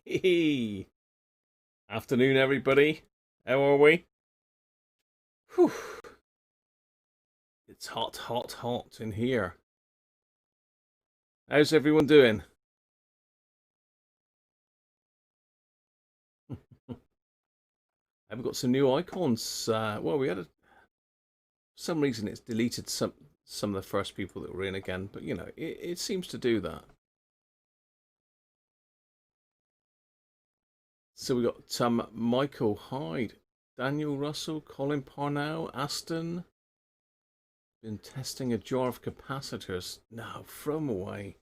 Hey, afternoon, everybody. How are we? Whew. It's hot, hot, hot in here. How's everyone doing? I've got some new icons. Well, we had for some reason it's deleted some of the first people that were in again, but it seems to do that. So we got Michael Hyde, Daniel Russell, Colin Parnell, Aston. Been testing a jar of capacitors. No, throw them away.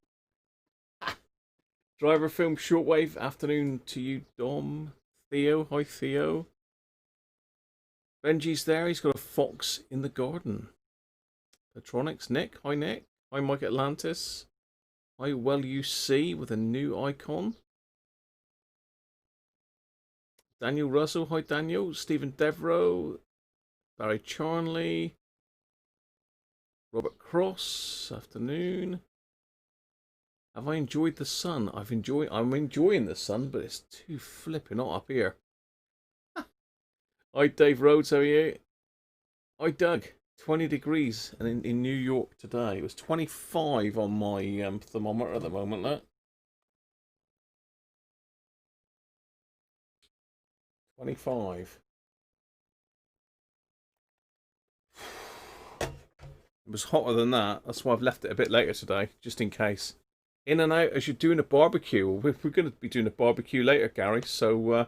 Driver film shortwave. Afternoon to you, Dom. Theo. Hi, Theo. Benji's there. He's got a fox in the garden. Patronics. Nick. Hi, Nick. Hi, Mike Atlantis. Hi, Well You See with a new icon. Daniel Russell. Hi, Daniel. Stephen Devereaux. Barry Charnley. Robert Cross. Afternoon. Have I enjoyed the sun? I'm enjoying the sun, but it's too flipping hot up here. Hi, Dave Rhodes. How are you? Hi, Doug. 20 degrees and in New York today. It was 25 on my thermometer at the moment. Look. 25. It was hotter than that. That's why I've left it a bit later today, just in case. In and out as you're doing a barbecue. We're going to be doing a barbecue later, Gary. So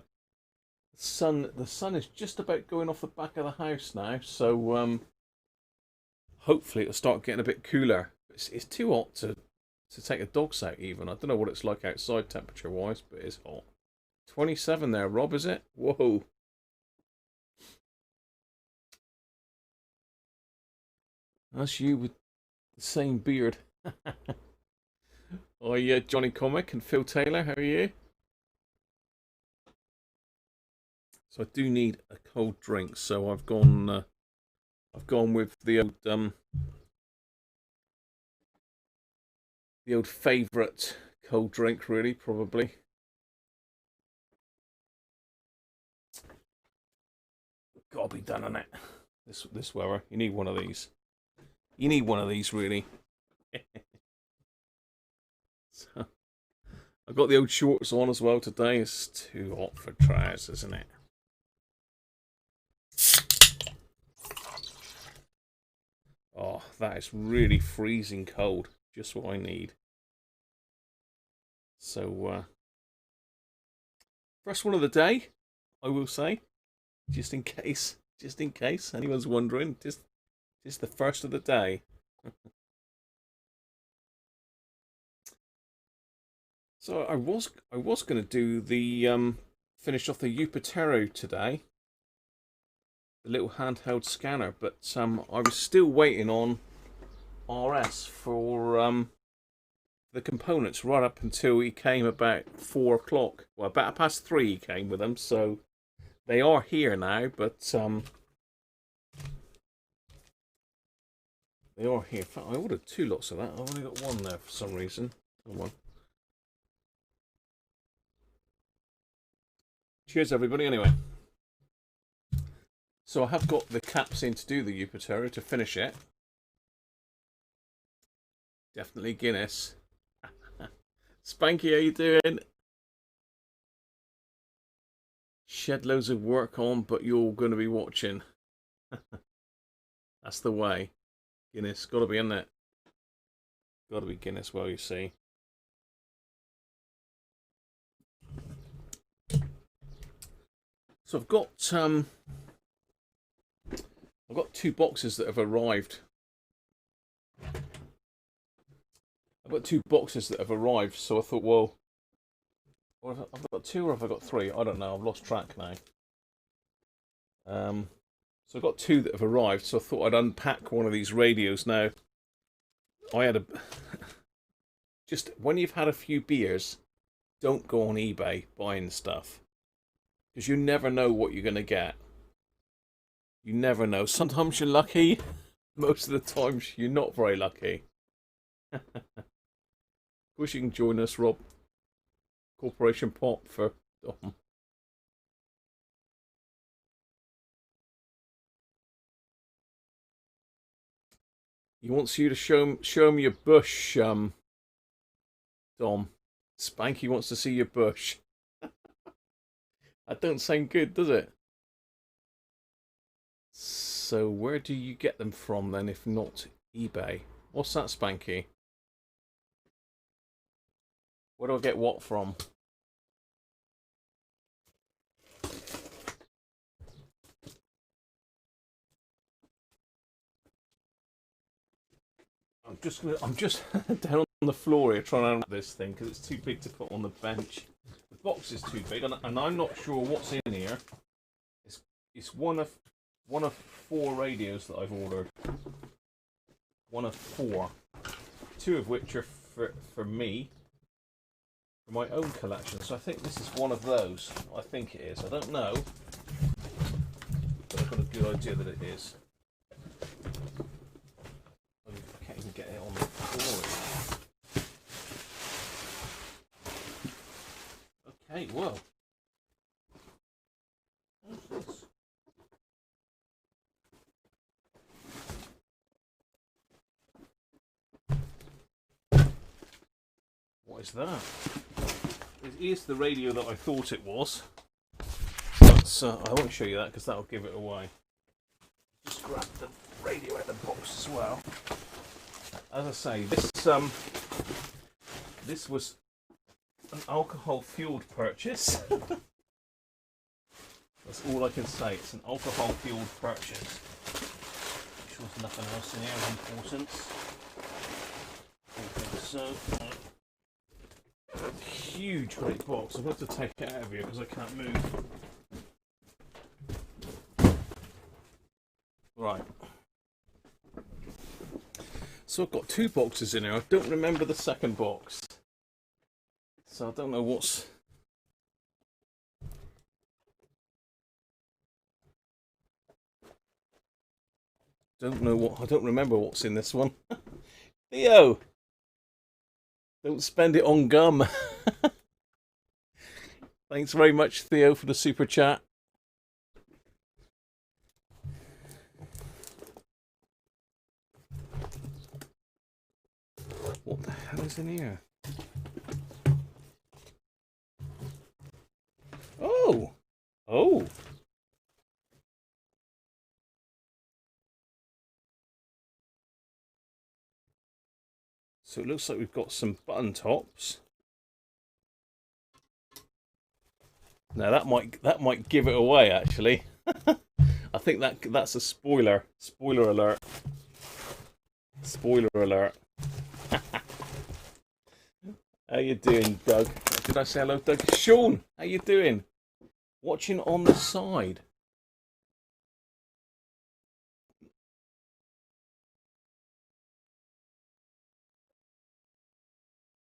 the sun is just about going off the back of the house now. So hopefully it'll start getting a bit cooler. It's too hot to take the dogs out even. I don't know what it's like outside temperature wise, but it's hot. 27 there, Rob, is it? Whoa. That's you with the same beard. Oh yeah, Johnny Comic and Phil Taylor, how are you? So I do need a cold drink, so I've gone with the old favourite cold drink, really, probably. Gotta be done on it. This weather, you need one of these. You need one of these, really. So, I've got the old shorts on as well today. It's too hot for trousers, isn't it? Oh, that is really freezing cold. Just what I need. So, first one of the day, I will say, just in case anyone's wondering, just the first of the day. So I was going to do the finish off the Upatero today, the little handheld scanner, but I was still waiting on RS for the components right up until he came about 4 o'clock. Well, about past 3 he came with them, so they are here now, but they are here. In fact, I ordered 2 lots of that. I've only got 1 there for some reason. One. Cheers, everybody. Anyway, so I have got the caps in to do the Upatero to finish it. Definitely Guinness. Spanky, how you doing? Shed loads of work on, but you're going to be watching. That's the way. Guinness, got to be in it. Got to be Guinness. Well, you see. So I've got 2 boxes that have arrived. I've got 2 boxes that have arrived, so I thought, well, I've got 2 or have I got 3? I don't know. I've lost track now. So I've got 2 that have arrived, so I thought I'd unpack one of these radios now. I had a just when you've had a few beers, don't go on eBay buying stuff, because you never know what you're going to get. You never know. Sometimes you're lucky. Most of the times you're not very lucky. Of course you can join us, Rob. Of Corporation Pop for Dom. He wants you to show him your bush, Dom. Spanky wants to see your bush. That don't sound good, does it? So where do you get them from then, if not eBay? What's that, Spanky? Where do I get what from? I'm just down on the floor here trying to unwrap this thing because it's too big to put on the bench. The box is too big, and I'm not sure what's in here. It's one of 4 radios that I've ordered. One of 4, 2 of which are for me, for my own collection. So I think this is one of those. I think it is. I don't know, but I've got a good idea that it is. I can't even get it on the floor. Okay, well. What's this? What is that? It is the radio that I thought it was. But I won't show you that because that'll give it away. Just grab the radio out of the box as well. As I say, this was an alcohol-fueled purchase. That's all I can say. It's an alcohol-fueled purchase. I'm sure there's nothing else in here of importance. I think so. Huge, great box. I've got to take it out of here because I can't move. Right. So I've got 2 boxes in here. I don't remember the second box. So I don't know what's... I don't remember what's in this one. Theo! Don't spend it on gum. Thanks very much, Theo, for the super chat. What the hell is in here? Oh! Oh! So it looks like we've got some button tops. Now that might give it away, actually. I think that's a spoiler. Spoiler alert. Spoiler alert. How you doing, Doug? Did I say hello, Doug? Sean, how you doing? Watching on the side.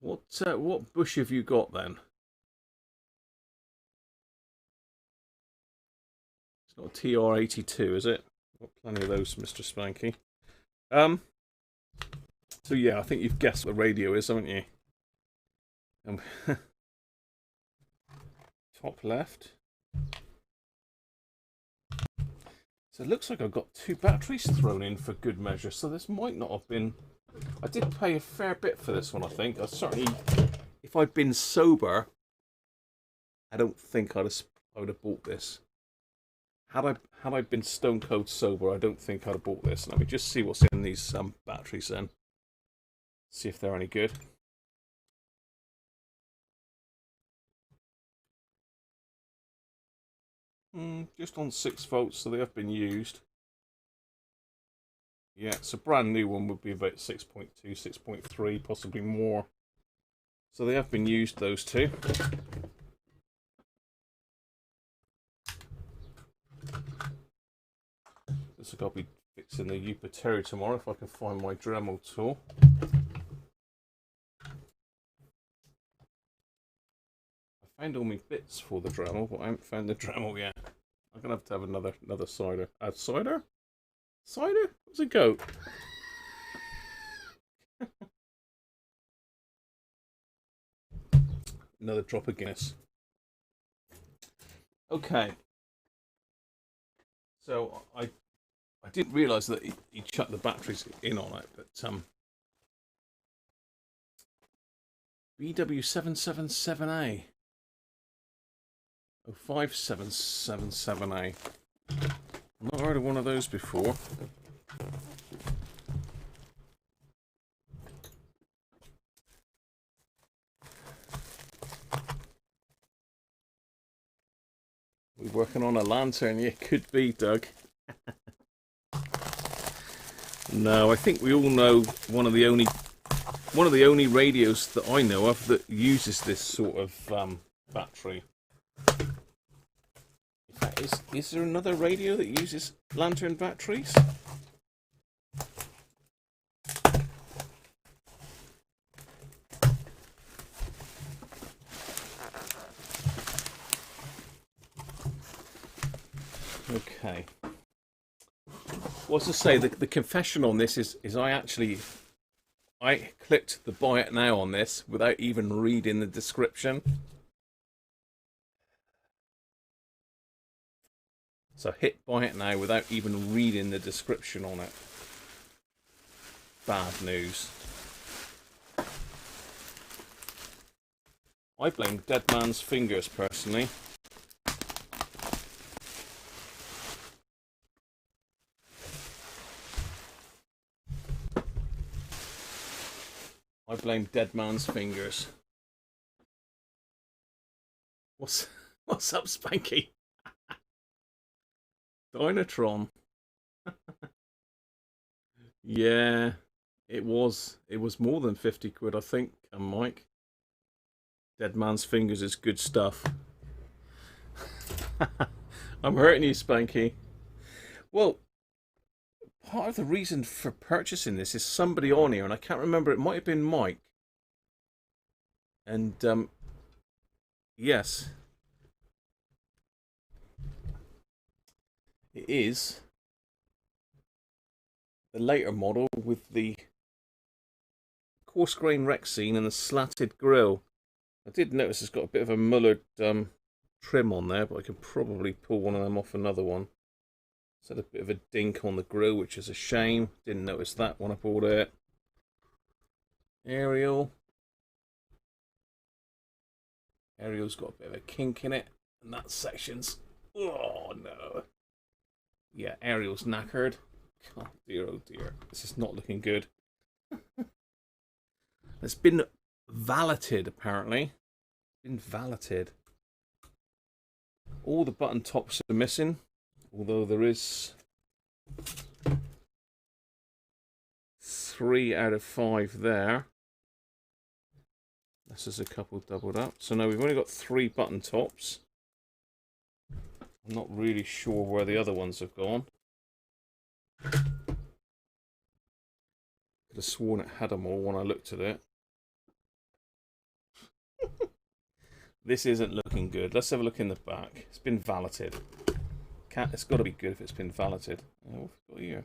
What bush have you got then? It's not TR82, is it? Got plenty of those, Mr. Spanky. So yeah, I think you've guessed what the radio is, haven't you? Top left. So it looks like I've got 2 batteries thrown in for good measure. So this might not have been... I did pay a fair bit for this one, I think. I certainly, if I'd been sober, I don't think I would have bought this. Had I been stone cold sober, I don't think I'd have bought this. Let me just see what's in these batteries then. See if they're any good. Just on 6 volts, so they have been used. Yeah, so a brand new one would be about 6.2, 6.3, possibly more. So they have been used, those 2. This will be fixing the Yupateri tomorrow if I can find my Dremel tool. I found all my bits for the Dremel, but I haven't found the Dremel yet. I'm gonna have to have another cider. Cider? Cider? What's a goat? Another drop of Guinness. Okay. So I didn't realise that he chucked the batteries in on it, but BW777A. Oh, 5777A. I've not heard of one of those before. We're working on a lantern. Yeah, could be, Doug. No, I think we all know one of the only radios that I know of that uses this sort of battery. In fact, is there another radio that uses lantern batteries? Okay. What's to say, the confession on this is I clicked the buy it now on this without even reading the description. So hit buy it now without even reading the description on it. Bad news. I blame Dead Man's Fingers personally. I blame Dead Man's Fingers. What's up, Spanky? Dynatron. Yeah, it was more than 50 quid, I think, Mike. Dead Man's Fingers is good stuff. I'm hurting you, Spanky. Well, part of the reason for purchasing this is somebody on here, and I can't remember, it might have been Mike. And, yes. It is the later model with the coarse grain Rexine and the slatted grille. I did notice it's got a bit of a mullered trim on there, but I could probably pull one of them off another one. It's had a bit of a dink on the grille, which is a shame. Didn't notice that when I bought it. Aerial. Aerial's got a bit of a kink in it, and that section's... Oh, no. Yeah, Aerial's knackered. Oh dear. This is not looking good. It's been valeted, apparently. Been valeted. All the button tops are missing, although there is 3 out of 5 there. This is a couple doubled up. So now we've only got 3 button tops. I'm not really sure where the other ones have gone. Could have sworn it had them all when I looked at it. This isn't looking good. Let's have a look in the back. It's been valeted. It's got to be good if it's been valeted. Oh, what have we got here?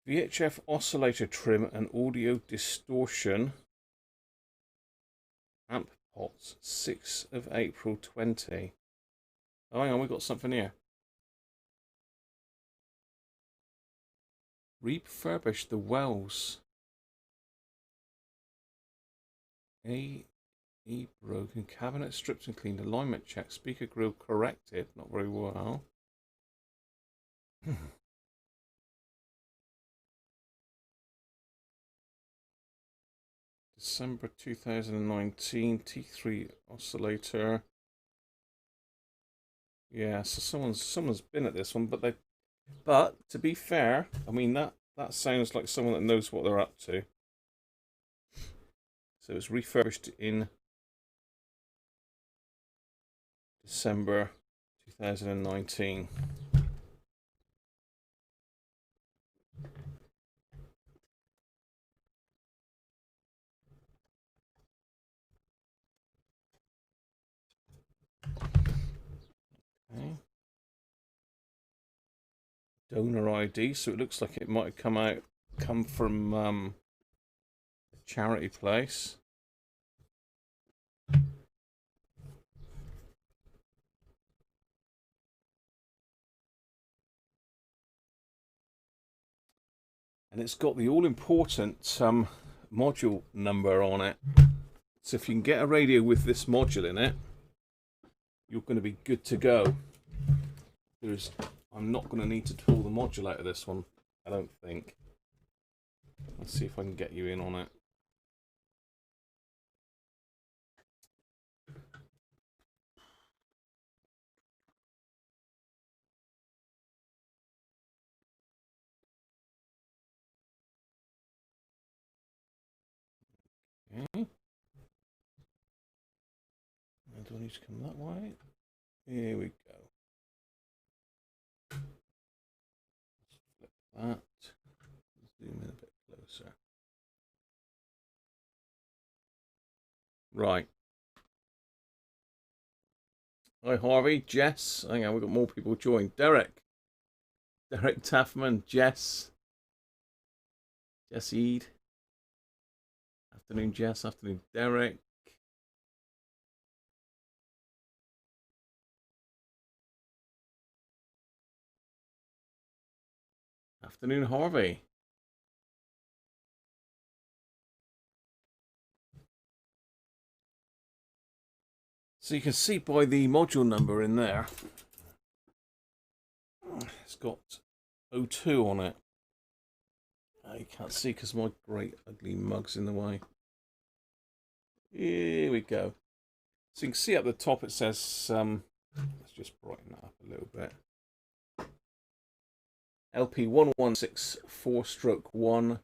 VHF oscillator trim and audio distortion. Amp pots, 6th of April 20. Oh, hang on, we've got something here. Refurbish the wells. Broken. Cabinet stripped and cleaned. Alignment check. Speaker grill corrected. Not very well. December 2019. T3 oscillator. Yeah, so someone's been at this one, but to be fair, I mean that sounds like someone that knows what they're up to. So it's refurbished in December 2019. Okay. donor ID, so it looks like it might come from a charity place. And it's got the all-important module number on it. So if you can get a radio with this module in it, you're going to be good to go. I'm not going to need to pull the module out of this one, I don't think. Let's see if I can get you in on it. Okay. Do I need to come that way? Here we go. Flip that. Zoom in a bit closer. Right. Hi Harvey, Jess. Hang on, we've got more people join. Derek Taffman, Jess Eid. Afternoon, Jess. Afternoon, Derek. Afternoon, Harvey. So you can see by the module number in there, it's got O2 on it. You can't see because my great ugly mug's in the way. Here we go. So you can see at the top it says, let's just brighten that up a little bit. LP 1164/1, and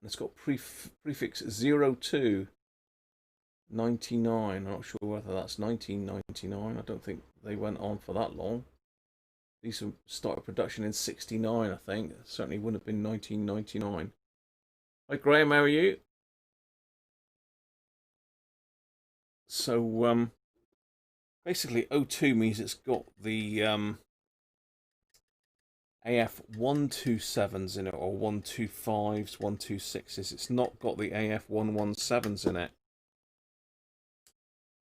it's got prefix 0299. I'm not sure whether that's 1999. I don't think they went on for that long. These started production in '69, I think. It certainly wouldn't have been 1999. Hi Graham, how are you? So basically O2 means it's got the AF 127s in it, or 125s, 126s. It's not got the AF 117s in it.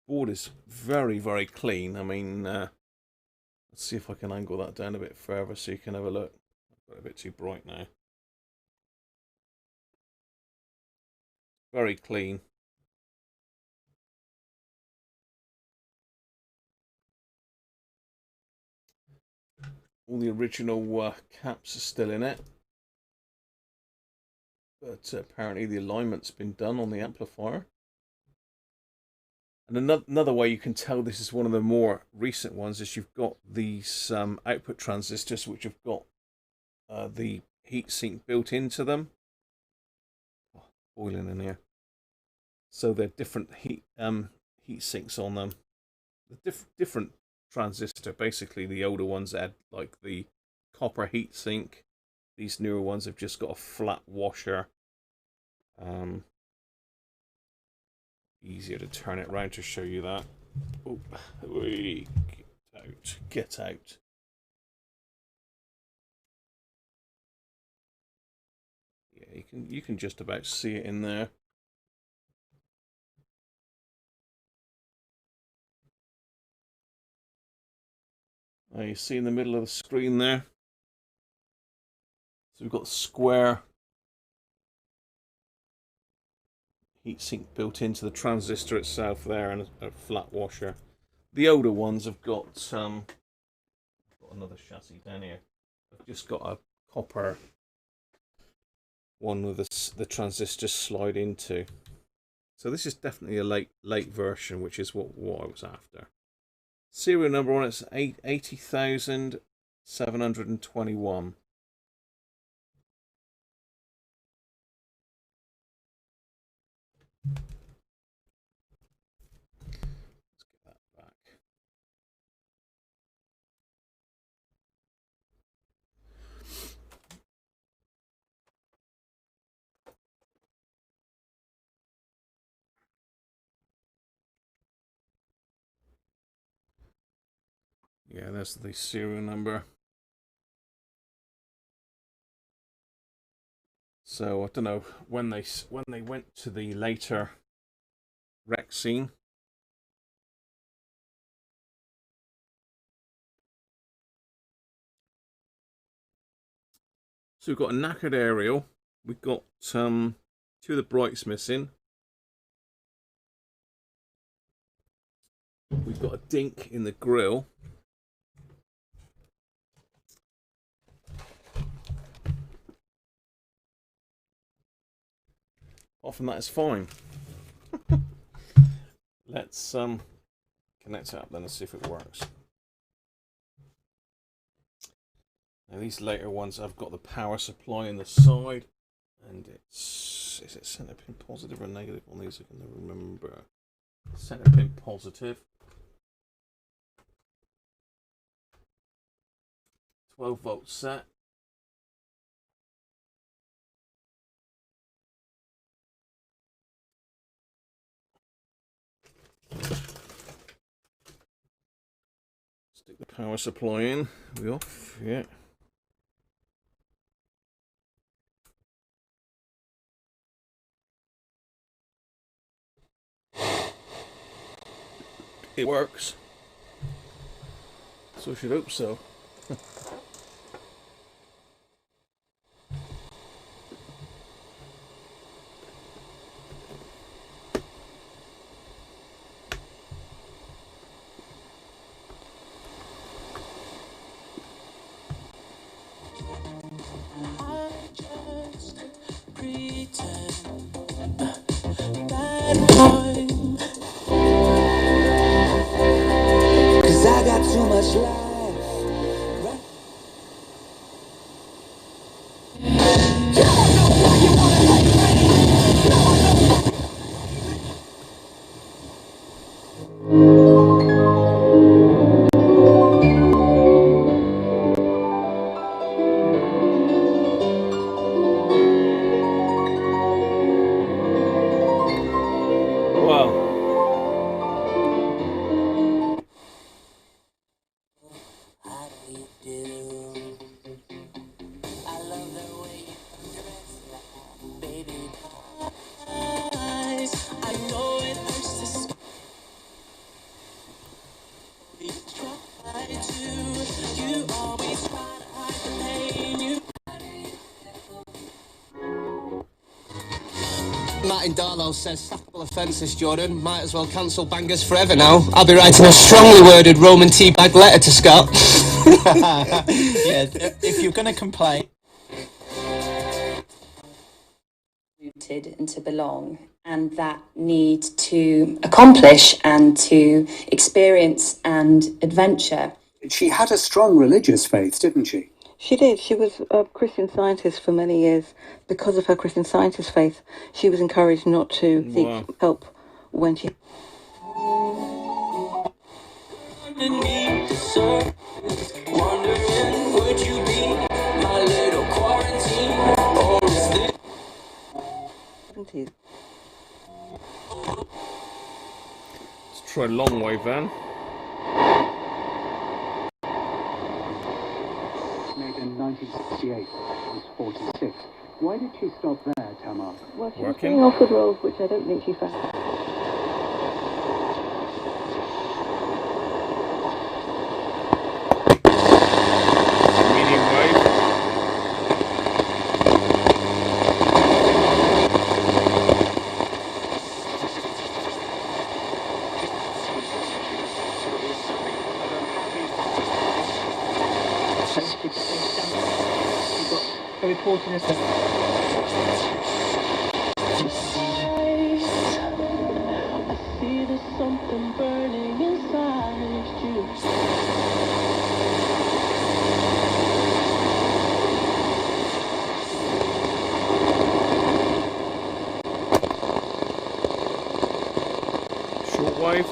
Board is very, very clean. I mean, let's see if I can angle that down a bit further so you can have a look. I've got it a bit too bright now. Very clean. All the original caps are still in it. But apparently the alignment's been done on the amplifier. And another way you can tell this is one of the more recent ones is you've got these output transistors which have got the heatsink built into them. Oh, boiling in here. So they're different heat sinks on them. The different transistor. Basically, the older ones had like the copper heat sink. These newer ones have just got a flat washer. Easier to turn it around to show you that. Oh, get out. Yeah, you can just about see it in there. You see in the middle of the screen there. So we've got square heatsink built into the transistor itself there, and a flat washer. The older ones have got another chassis down here. I've just got a copper one with the transistor slide into. So this is definitely a late version, which is what I was after. Serial number on it's 80,721. Yeah, that's the serial number. So I don't know when they went to the later wreck scene. So we've got a knackered Ariel. We've got two of the brights missing. We've got a dink in the grill. Often that is fine. Let's connect it up then and see if it works. Now these later ones, I've got the power supply in the side, and is it center pin positive or negative on these? I can never remember. Center pin positive. 12-volt set. Stick the power supply in. Are we off? Yeah. It works. So I should hope so. Martin Darlow says, sackable offences, Jordan. Might as well cancel bangers forever now. I'll be writing a strongly worded Roman teabag letter to Scott. Yeah, if you're going to complain. Rooted and to belong, and that need to accomplish and to experience and adventure. She had a strong religious faith, didn't she? She did. She was a Christian Scientist for many years. Because of her Christian Scientist faith, she was encouraged not to seek help when she... Let's try long wave then. Made in 1968, was 46. Why did she stop there, Tamar? Well, she was being offered roles which I don't think she found. Medium wave. A report in a second. I see there's something burning inside you. Shortwave.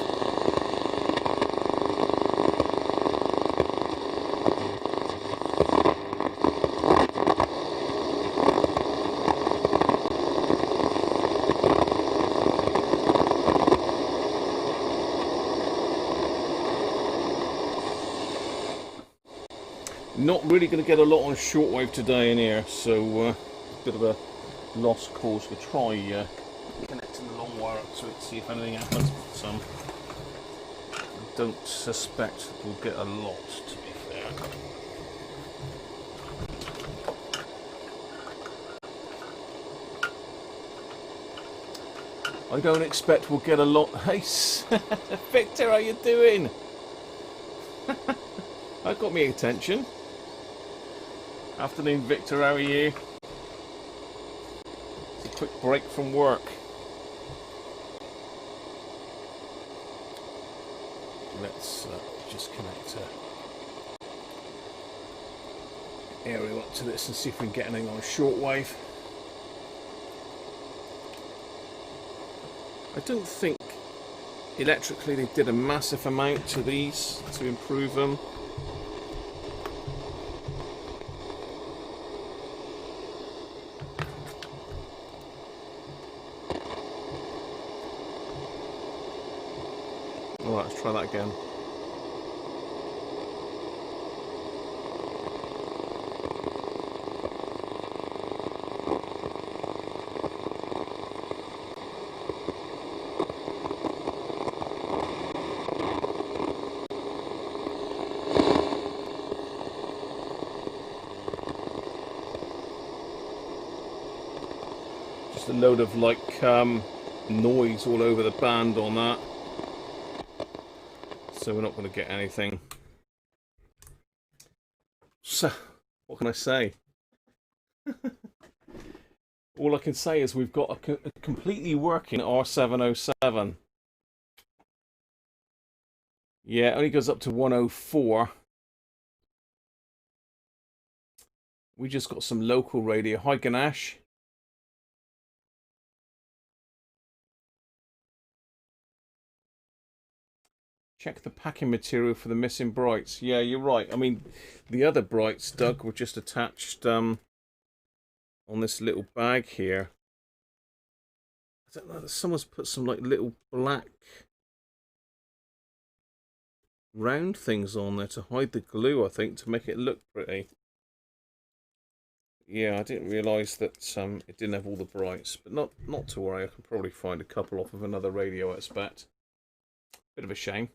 Not really going to get a lot on shortwave today in here, so a bit of a lost cause. We'll try connecting the long wire up to it, see if anything happens. But I don't suspect we'll get a lot, to be fair. I don't expect we'll get a lot. Hey, Victor, how you doing? That got me attention. Afternoon, Victor, how are you? It's a quick break from work. Let's just connect aerial up to this and see if we can get anything on shortwave. I don't think electrically they did a massive amount to these to improve them. Alright, let's try that again. Just a load of like noise all over the band on that. So we're not going to get anything. So, what can I say? All I can say is we've got a completely working R707. Yeah, it only goes up to 104. We just got some local radio. Hi, Ganesh. Check the packing material for the missing brights. Yeah, you're right. I mean, the other brights, Doug, were just attached on this little bag here. I don't know. Someone's put some like little black round things on there to hide the glue, I think, to make it look pretty. Yeah, I didn't realise that it didn't have all the brights, but not to worry. I can probably find a couple off of another radio, I expect. Bit of a shame.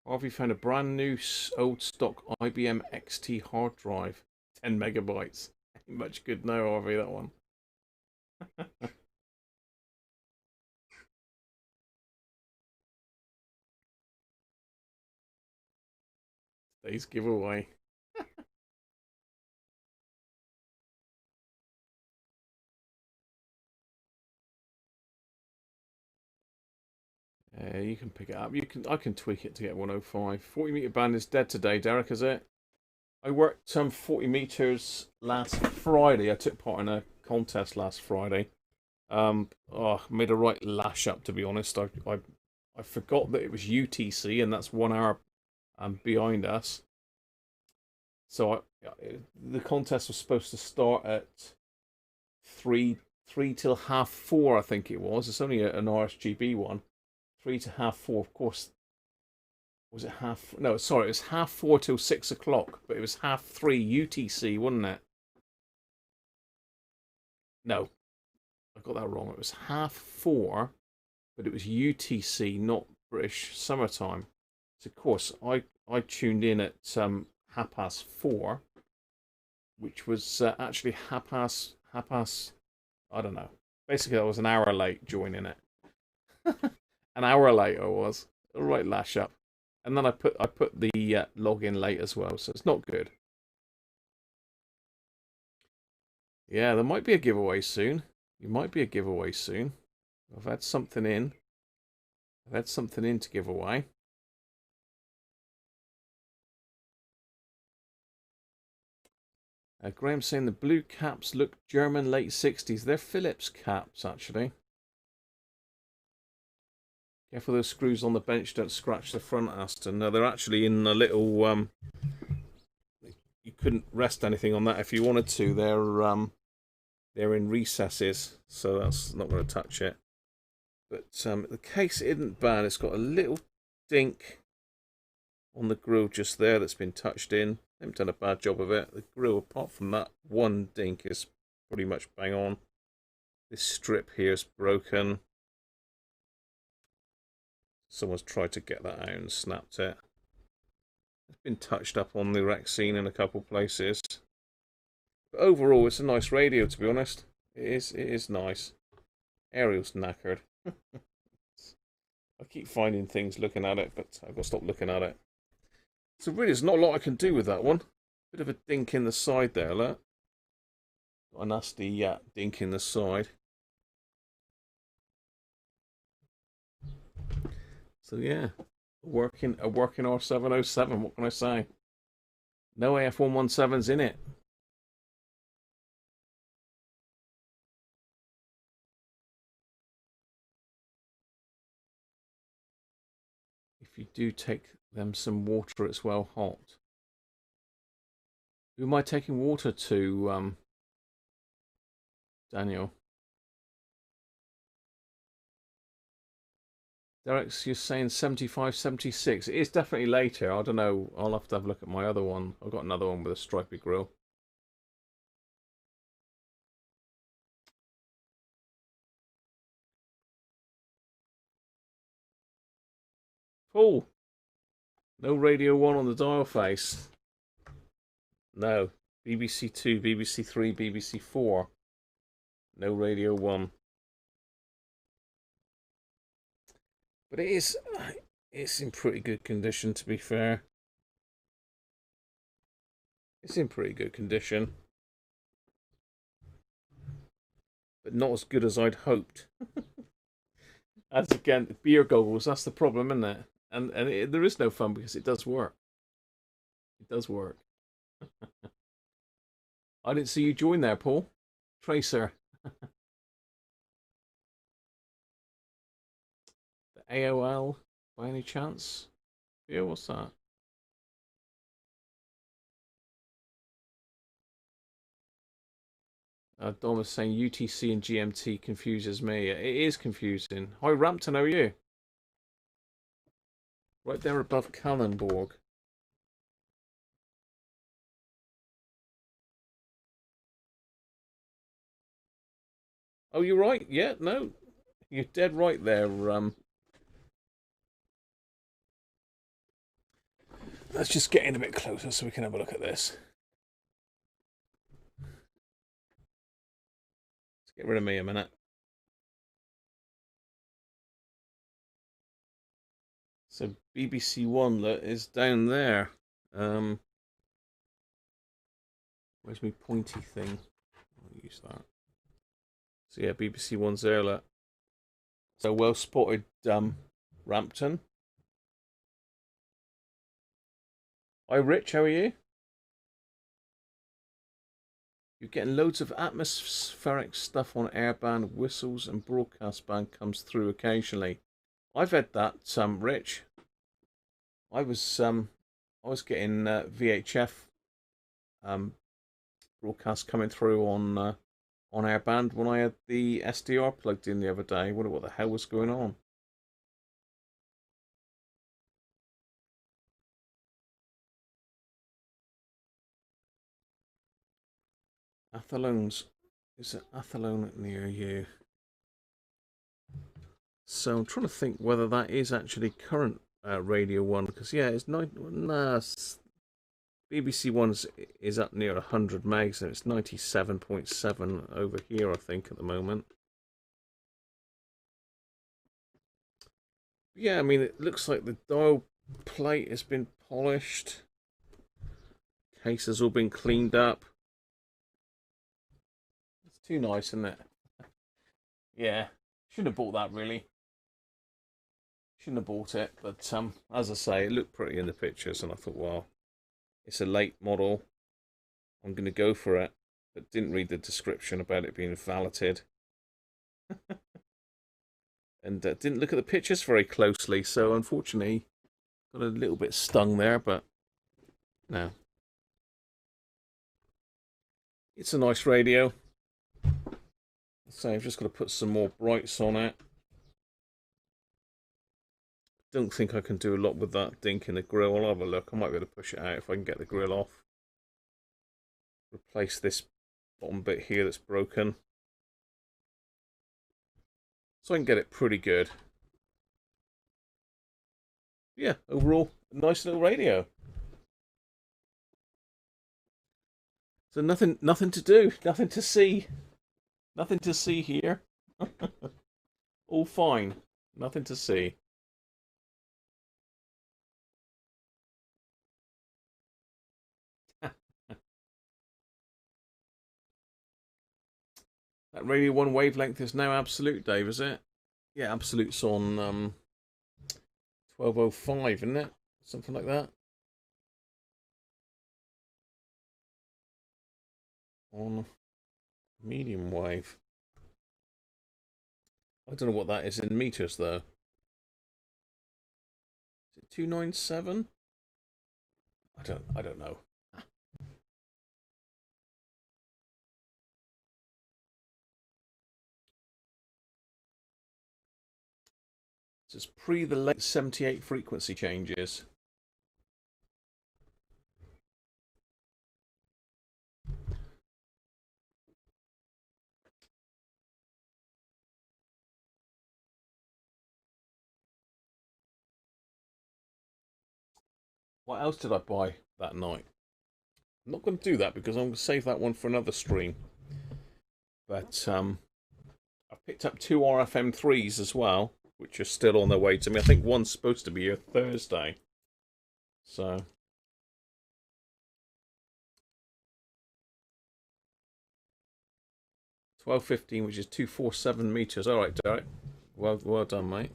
Harvey found a brand new old stock IBM XT hard drive, 10 megabytes. Ain't much good now, Harvey, that one. Today's giveaway. You can pick it up. I can tweak it to get 105. 40 meter band is dead today, Derek, is it? I worked 40 meters last Friday. I took part in a contest last Friday. Made a right lash up, to be honest. I forgot that it was UTC, and that's 1 hour behind us. So the contest was supposed to start at 3 till 4:30, I think it was. It's only an RSGB one. 3 to 4:30, of course. Was it no, sorry, it was 4:30 till 6 o'clock, but it was 3:30 UTC, wasn't it? No, I got that wrong. It was 4:30, but it was UTC, not British summertime. So of course I tuned in at 4:30, which was actually half past. I don't know. Basically, I was an hour late joining it. An hour late I was. A right lash up. And then I put the login late as well, so it's not good. Yeah, there might be a giveaway soon. You might be a giveaway soon. I've had something in. To give away. Graham saying the blue caps look German late 60s. They're Phillips caps, actually. Careful, those screws on the bench don't scratch the front, Aston. No, they're actually in a little... you couldn't rest anything on that if you wanted to. They're in recesses, so that's not going to touch it. But the case isn't bad. It's got a little dink on the grill just there that's been touched in. They haven't done a bad job of it. The grill, apart from that one dink, is pretty much bang on. This strip here is broken. Someone's tried to get that out and snapped it. It's been touched up on the Rexine in a couple places. But overall, it's a nice radio, to be honest. It is nice. Aerial's knackered. I keep finding things looking at it, but I've got to stop looking at it. So really, there's not a lot I can do with that one. Bit of a dink in the side there, look. Got a nasty dink in the side. So yeah, a working R707. What can I say? No AF117s in it. If you do take them some water, it's well hot. Who am I taking water to, Daniel? Derek's, you're saying 75, 76. It is definitely later. I don't know. I'll have to have a look at my other one. I've got another one with a stripy grill. Paul, no Radio 1 on the dial face. No. BBC 2, BBC 3, BBC 4. No Radio 1. But it's in pretty good condition, to be fair. It's in pretty good condition. But not as good as I'd hoped. As again, beer goggles, that's the problem, isn't it? And there is no fun because it does work. It does work. I didn't see you join there, Paul. Tracer. The AOL, by any chance? Yeah, what's that? Dom is saying UTC and GMT confuses me. It is confusing. Hi, Rampton, how are you? Right there above Kallenborg. Oh, you're right. Yeah, no. You're dead right there. Let's just get in a bit closer so we can have a look at this. Let's get rid of me a minute. So BBC One that is down there. Where's my pointy thing? I'll use that. So yeah, BBC One's there. Look. So well spotted, Rampton. Hi Rich, how are you? You're getting loads of atmospheric stuff on airband, whistles, and broadcast band comes through occasionally. I've had that, Rich. I was getting VHF broadcast coming through on airband when I had the SDR plugged in the other day. I wonder what the hell was going on. Athalone's, is it Athalone near you? So I'm trying to think whether that is actually current Radio 1, because yeah, it's BBC One is up near 100 megs, and it's 97.7 over here, I think, at the moment. Yeah, I mean, it looks like the dial plate has been polished. Case has all been cleaned up. It's too nice, isn't it? Yeah, shouldn't have bought that, really. Shouldn't have bought it, but as I say, it looked pretty in the pictures, and I thought, well, it's a late model. I'm going to go for it, but didn't read the description about it being valeted. And didn't look at the pictures very closely, so unfortunately, got a little bit stung there, but no. It's a nice radio. So I've just got to put some more brights on it. don't think I can do a lot with that dink in the grill. I'll have a look. I might be able to push it out if I can get the grill off. Replace this bottom bit here that's broken. So I can get it pretty good. Yeah, overall, nice little radio. So nothing to do, nothing to see. Nothing to see here. All fine. Nothing to see. That Radio 1 wavelength is now absolute, Dave, is it? Yeah, absolute's on 1205, isn't it? Something like that. On medium wave. I don't know what that is in meters, though. Is it 297? I don't know. This is pre the late 78 frequency changes. What else did I buy that night? I'm not going to do that because I'm going to save that one for another stream. But I picked up 2 RFM3s as well, which are still on their way to me. I think one's supposed to be here Thursday. So 1215, which is 247 meters. All right, Derek. Well done, mate.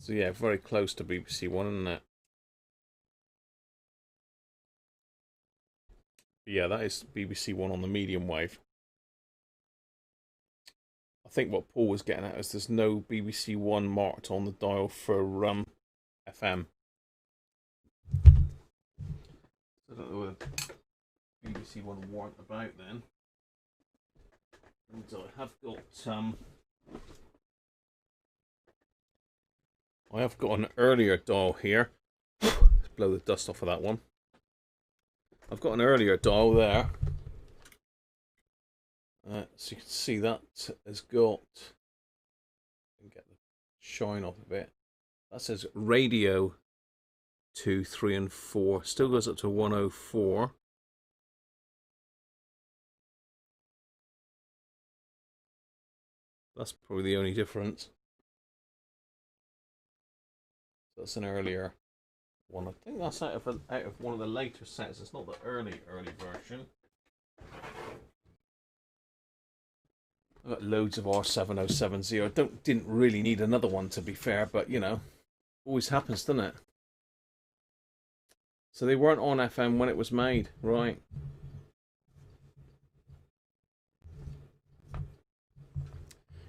So yeah, very close to BBC One, isn't it? Yeah, that is BBC One on the medium wave. I think what Paul was getting at is there's no BBC One marked on the dial for FM. I don't know whether BBC One weren't about then. And I have got an earlier dial here. Let's blow the dust off of that one. I've got an earlier dial there. So you can see that has got, get the shine off of it. That says radio 2, 3 and 4. Still goes up to 104. That's probably the only difference. That's an earlier one. I think that's out of one of the later sets. It's not the early version. I've got loads of R7070. Didn't really need another one, to be fair, but you know, always happens, doesn't it? So they weren't on FM when it was made, right?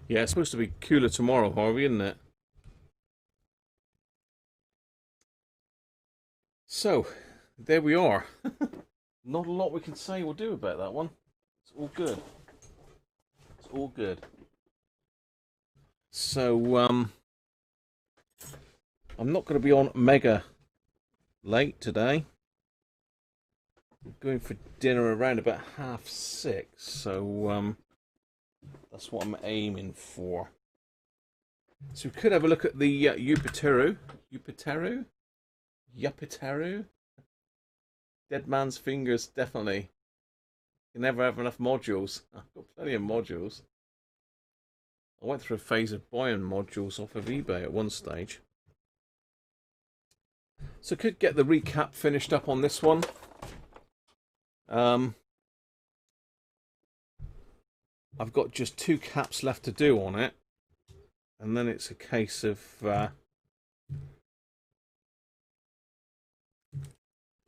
Yeah, it's supposed to be cooler tomorrow, Harvey, isn't it? So, there we are. Not a lot we can say or do about that one. It's all good. It's all good. So, I'm not going to be on mega late today. I'm going for dinner around about 6:30, so that's what I'm aiming for. So we could have a look at the Yupiteru. Dead Man's Fingers, definitely. You never have enough modules. I've got plenty of modules. I went through a phase of buying modules off of eBay at one stage. So could get the recap finished up on this one. I've got just 2 caps left to do on it. And then it's a case of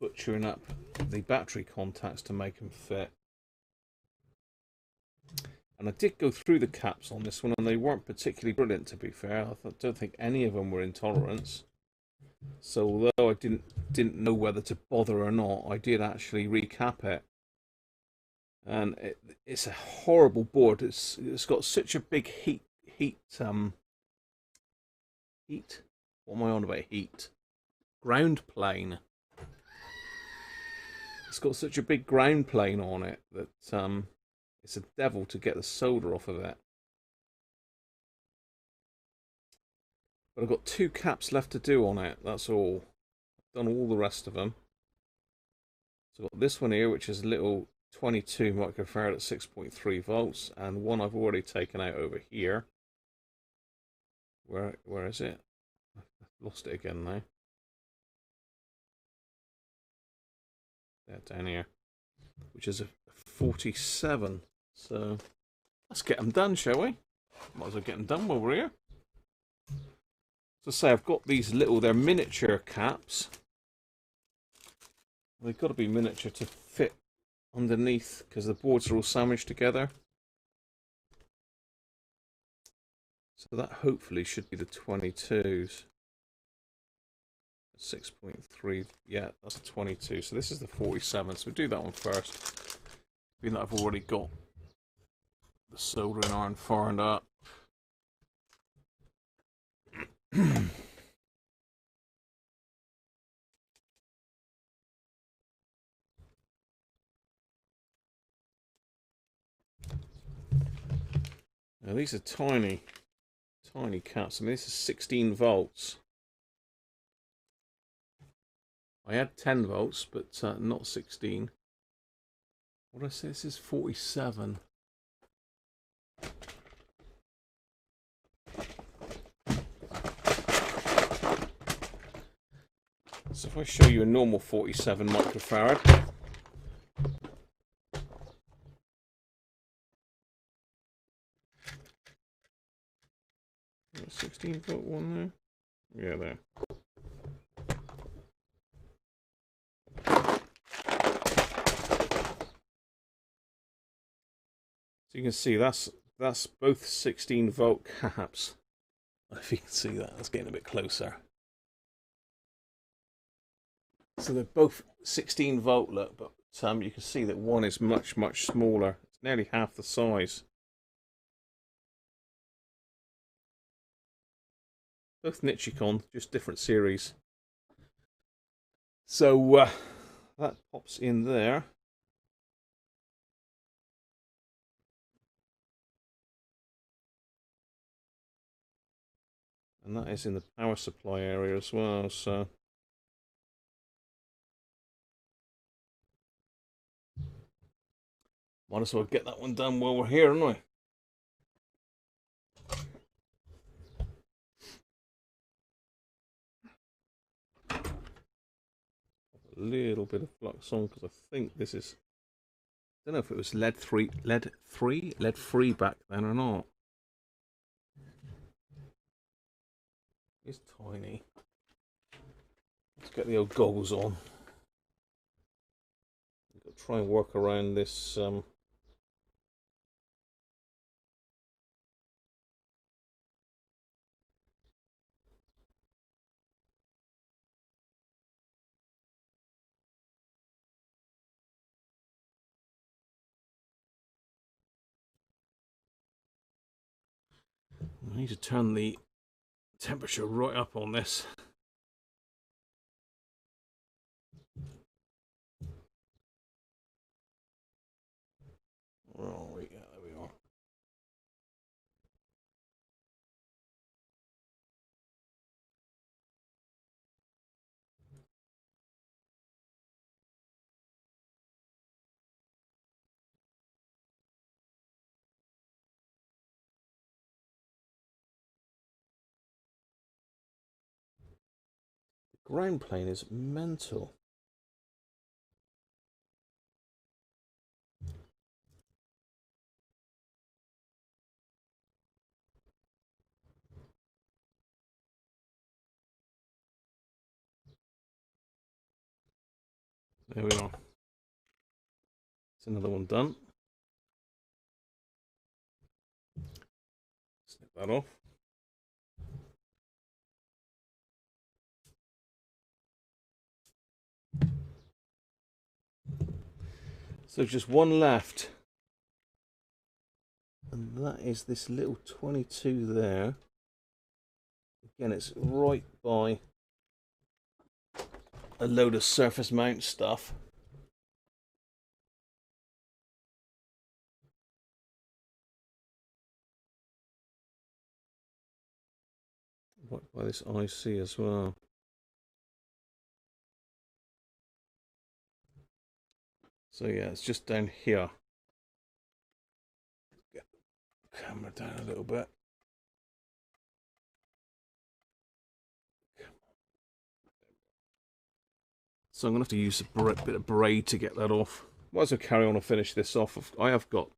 butchering up the battery contacts to make them fit. And I did go through the caps on this one, and they weren't particularly brilliant, to be fair. I don't think any of them were in tolerance. So although I didn't know whether to bother or not, I did actually recap it. And it's a horrible board. It's got such a big heat What am I on about heat? Ground plane. It's got such a big ground plane on it that it's a devil to get the solder off of it. But I've got 2 caps left to do on it, that's all. I've done all the rest of them. So I've got this one here, which is a little 22 microfarad at 6.3 volts, and one I've already taken out over here. Where is it? I've lost it again now. There, down here. Which is a 47. So let's get them done, shall we? Might as well get them done while we're here. So say I've got these little, they're miniature caps. They've got to be miniature to fit underneath because the boards are all sandwiched together. So that hopefully should be the 22s. 6.3, yeah, that's a 22. So this is the 47. So we'll do that one first. Being that I've already got the soldering iron fired up. Now these are tiny caps. I mean, this is 16 volts. I had 10 volts, but not 16. What did I say? This is 47. So if I show you a normal 47 microfarad. 16 volt one there. Yeah, there. So you can see that's both 16 volt caps. If you can see that, that's getting a bit closer. So they're both 16 volt, look, but you can see that one is much smaller. It's nearly half the size. Both Nichicon, just different series. So that pops in there. And that is in the power supply area as well, so might as well get that one done while we're here, haven't we? A little bit of flux on because I think this is, I don't know if it was lead free back then or not. It's tiny. Let's get the old goggles on. We've got to try and work around this. I need to turn the temperature right up on this. Where are we? Yeah, there we are. The ground plane is mental. There we are. It's another one done. Snip that off. So just one left. And that is this little 22 there. Again, it's right by a load of surface mount stuff. Right by this IC as well. So yeah, it's just down here. Get the camera down a little bit. So I'm going to have to use a bit of braid to get that off. Might as well carry on and finish this off. I have got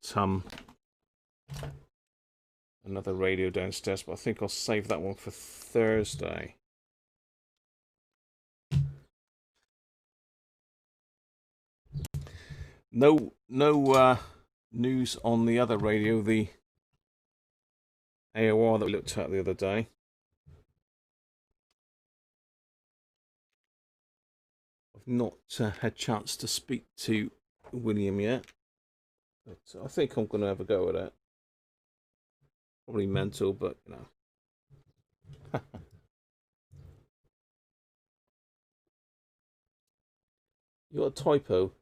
another radio downstairs, but I think I'll save that one for Thursday. No news on the other radio, the AOR that we looked at the other day. I've not had a chance to speak to William yet, but I think I'm going to have a go at it. Probably mental, but you know. You got a typo?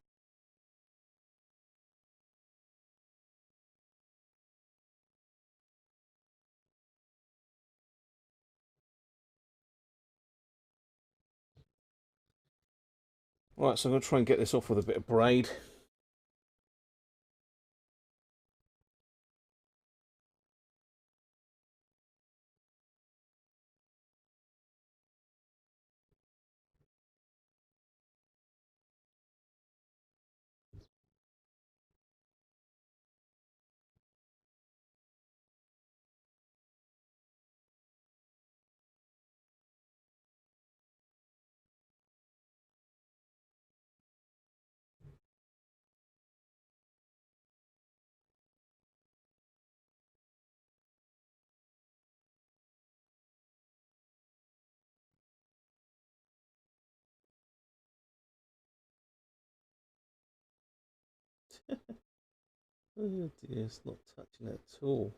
Right, so I'm going to try and get this off with a bit of braid. Oh dear, it's not touching it at all.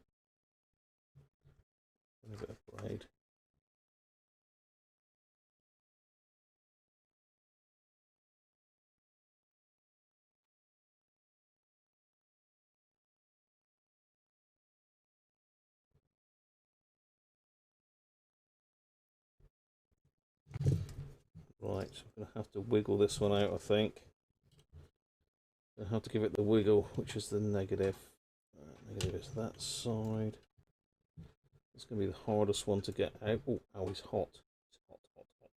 A bit of braid. Right, so I'm going to have to wiggle this one out, I think. I have to give it the wiggle, which is the negative. Negative is that side. It's going to be the hardest one to get out. Oh, ow, he's hot. It's hot, hot, hot.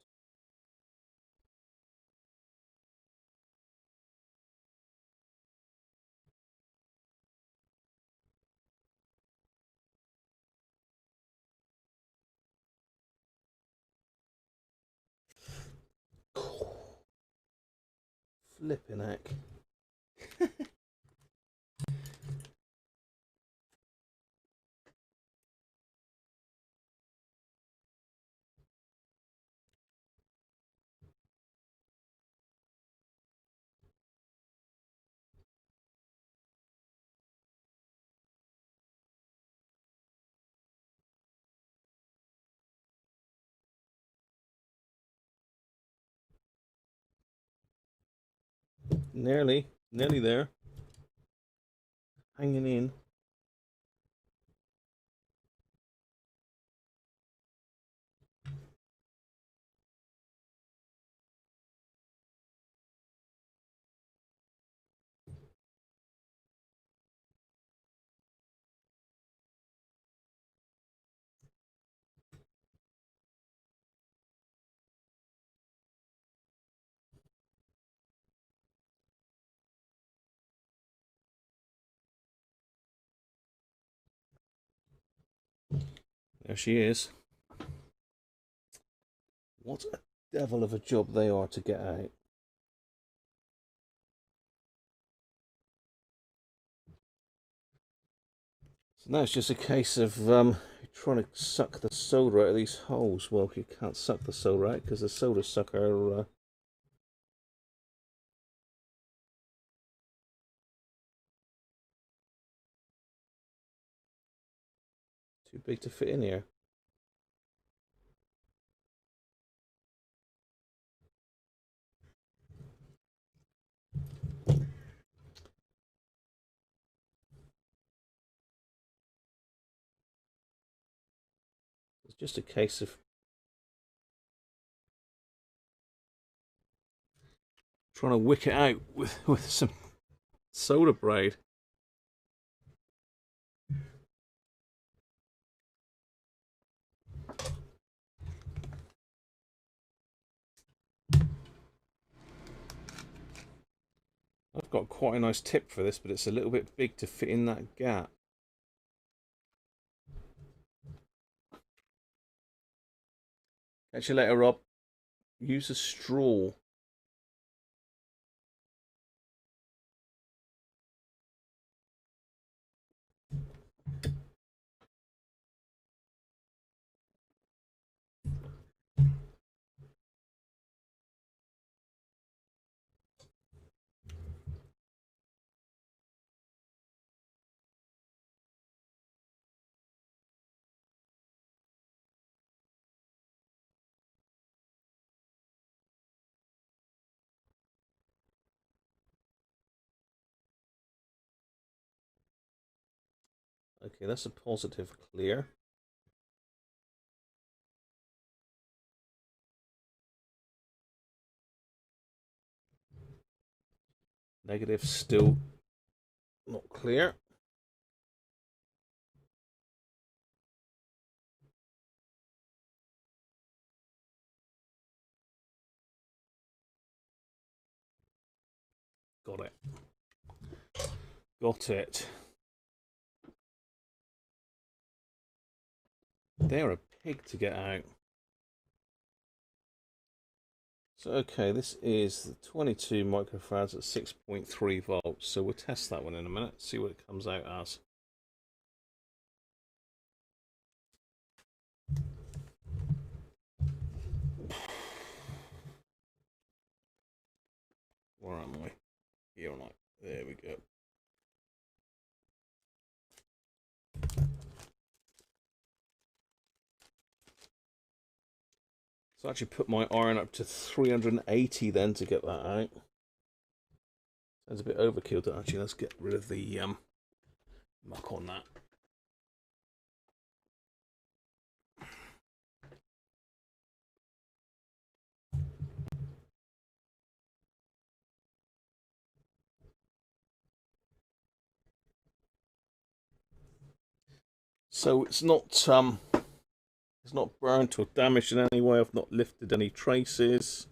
Flipping heck. Nearly there. Hanging in. There she is. What a devil of a job they are to get out. So now it's just a case of trying to suck the solder out of these holes. Well, you can't suck the solder out because the solder sucker too big to fit in here. It's just a case of trying to wick it out with some solder braid. I've got quite a nice tip for this, but it's a little bit big to fit in that gap. Catch you later, Rob. Use a straw. Okay, that's a positive clear. Negative still not clear. Got it. Got it. They're a pig to get out. So, okay, this is 22 microfarads at 6.3 volts. So we'll test that one in a minute, see what it comes out as. Where am I? Here am I. There we go. So I actually put my iron up to 380 then to get that out. Sounds a bit overkill. Actually, let's get rid of the muck on that. So it's not burnt or damaged in any way. I've not lifted any traces.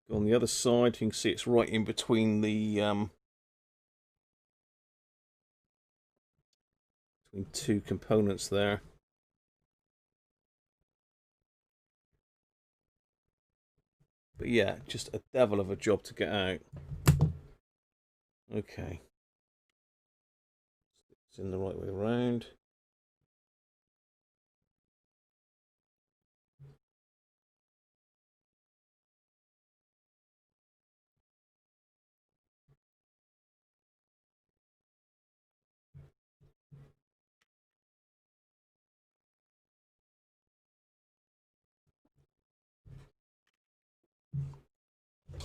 Go on the other side, you can see it's right in between the between two components there. But yeah, just a devil of a job to get out. Okay. It's in the right way around.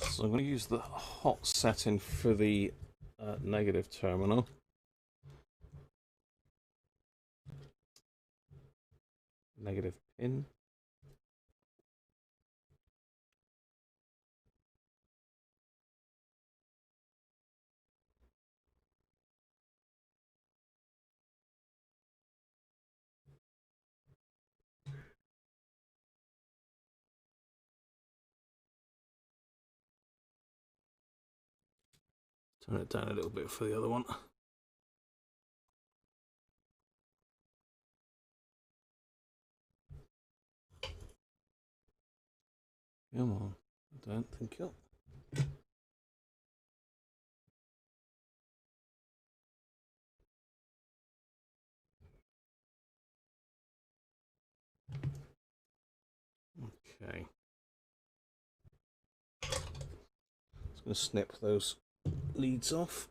So I'm going to use the hot setting for the negative terminal. Negative pin. Turn it down a little bit for the other one. Come on, I don't think you'll. Okay. Just going to snip those leads off.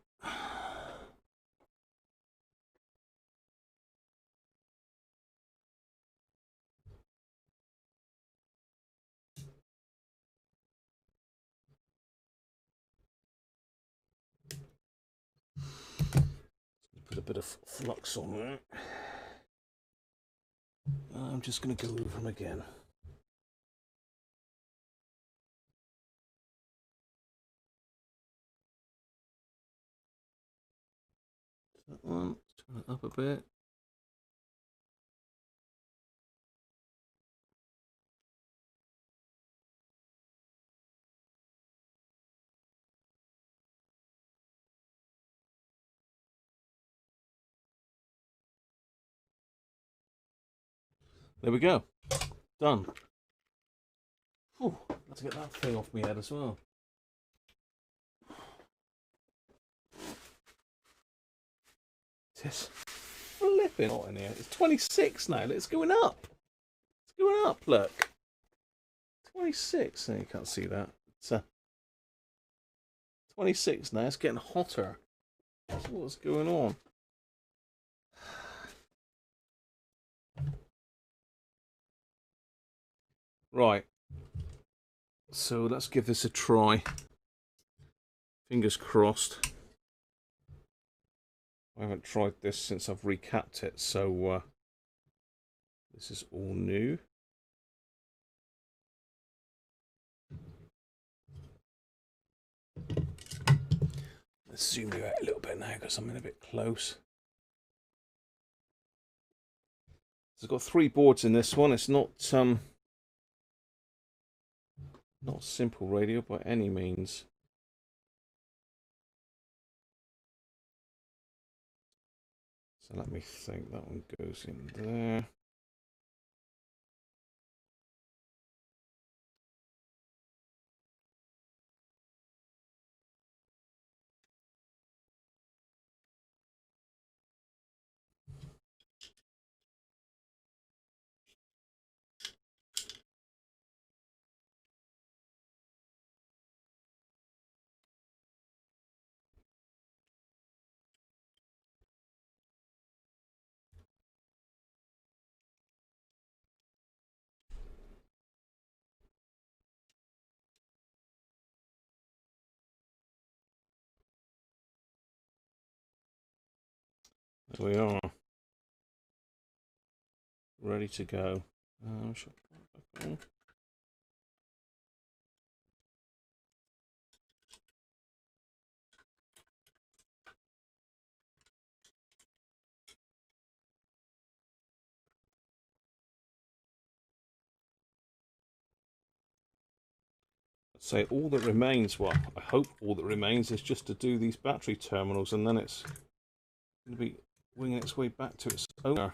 Put a bit of flux on there. I'm just going to go over them again. That one, turn it up a bit. There we go. Done. Whew, let's get that thing off my head as well. It's flipping hot in here. It's 26 now. It's going up. It's going up, look. 26. No, you can't see that. It's 26 now. It's getting hotter. That's what's going on. Right. So let's give this a try. Fingers crossed. I haven't tried this since I've recapped it, so this is all new. Let's zoom you out a little bit now because I'm in a bit close. So I've got 3 boards in this one. It's not simple radio by any means. So let me think, that one goes in there. There we are. Ready to go. Say all that remains, well, I hope all that remains is just to do these battery terminals, and then it's going to be winging its way back to its owner.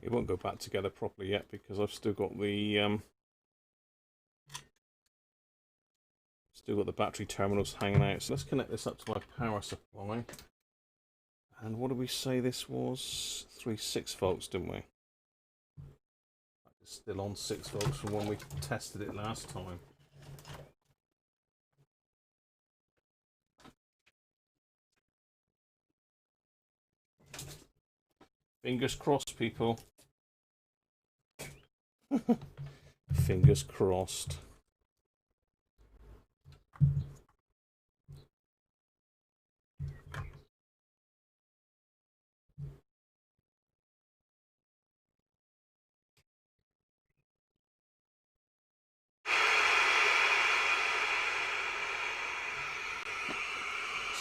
It won't go back together properly yet because I've still got the battery terminals hanging out. So let's connect this up to my power supply. And what did we say this was? 6 volts, didn't we? It's still on 6 volts from when we tested it last time. Fingers crossed, people. Fingers crossed.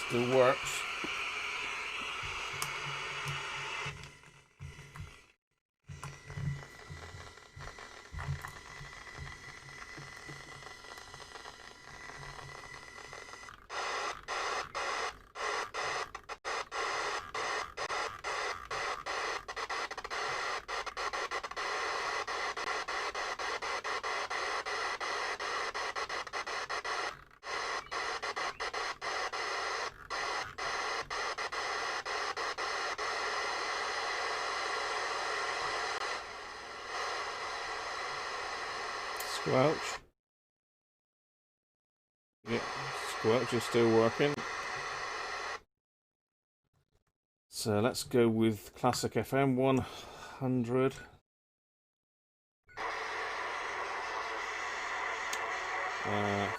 Still works. Squelch. Yeah, Squelch is still working. So let's go with Classic FM 100.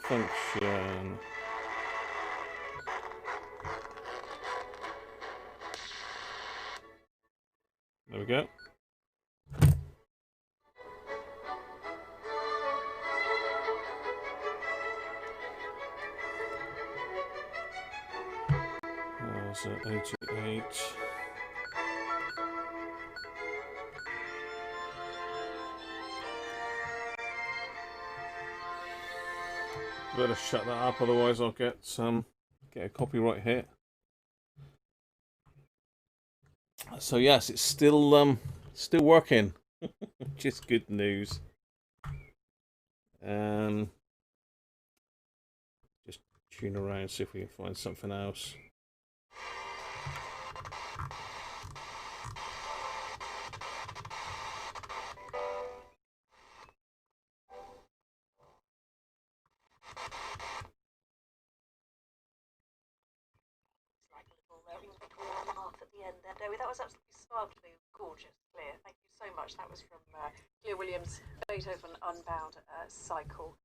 Function. There we go. So 88. Better shut that up, otherwise I'll get a copyright hit. So yes, it's still working, which is good news. Just tune around, see if we can find something else. That was absolutely sparkling, gorgeous, clear. Thank you so much. That was from Clear Williams' Beethoven Unbound cycle,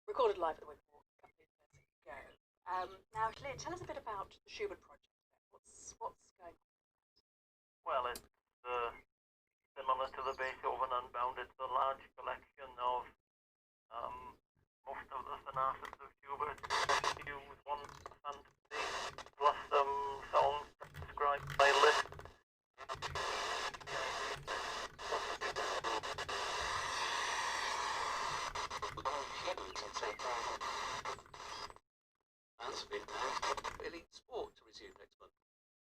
recorded live at the Whitmore a couple of years ago. Now, Clear, tell us a bit about the Schubert project. What's going on? Well, it's similar to the Beethoven Unbound. It's a large collection of most of the sonatas of Schubert, with one fantasy, plus some songs described by Liszt. Elite sport to resume next month.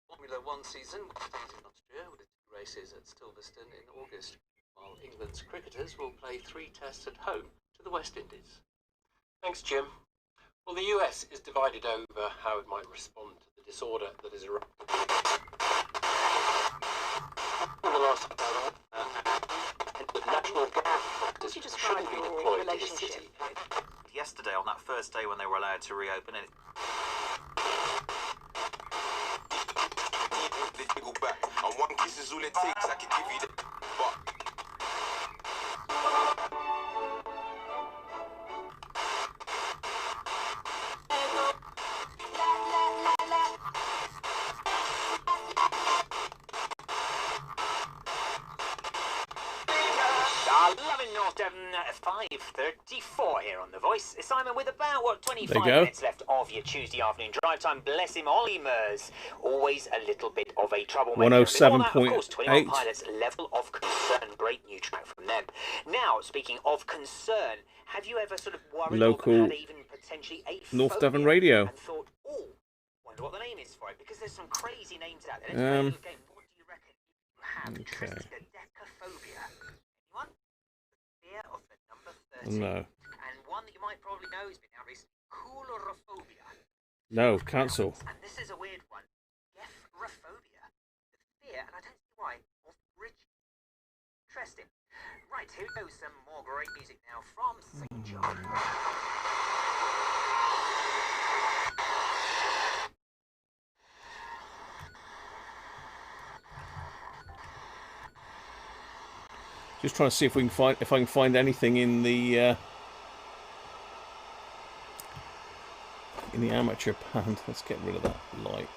Formula One season starts in Austria with the 2 races at Silverstone in August, while England's cricketers will play 3 tests at home to the West Indies. Thanks, Jim. Well, the US is divided over how it might respond to the disorder that is around. The last national guard forces shouldn't be deployed to the city. Yesterday, on that first day when they were allowed to reopen it. And one kiss is all it takes. I can give you the Loving North Devon, 5:34 here on The Voice. Simon, with about, 25 minutes left of your Tuesday afternoon drive time. Bless him, Ollie Murs. Always a little bit of a troublemaker. 107.8. Of course, 21 Pilots, Level of Concern. Great new track from them. Now, speaking of concern, have you ever sort of worried Local or had even potentially a North Devon Radio. And thought, oh, wonder what the name is for it? Because there's some crazy names out there. Let's play a game. What do you reckon you have? Okay. Triskaidekaphobia. Anyone? Fear of the number 30. No. And one that you might probably know has been out recently. Coulrophobia. No, cancel. And this is a weird one. Gephrophobia. The fear, and I don't see why, of bridge. Interesting. Right, here goes some more great music now from St. John. Just trying to see if we can I can find anything in the amateur band. Let's get rid of that light.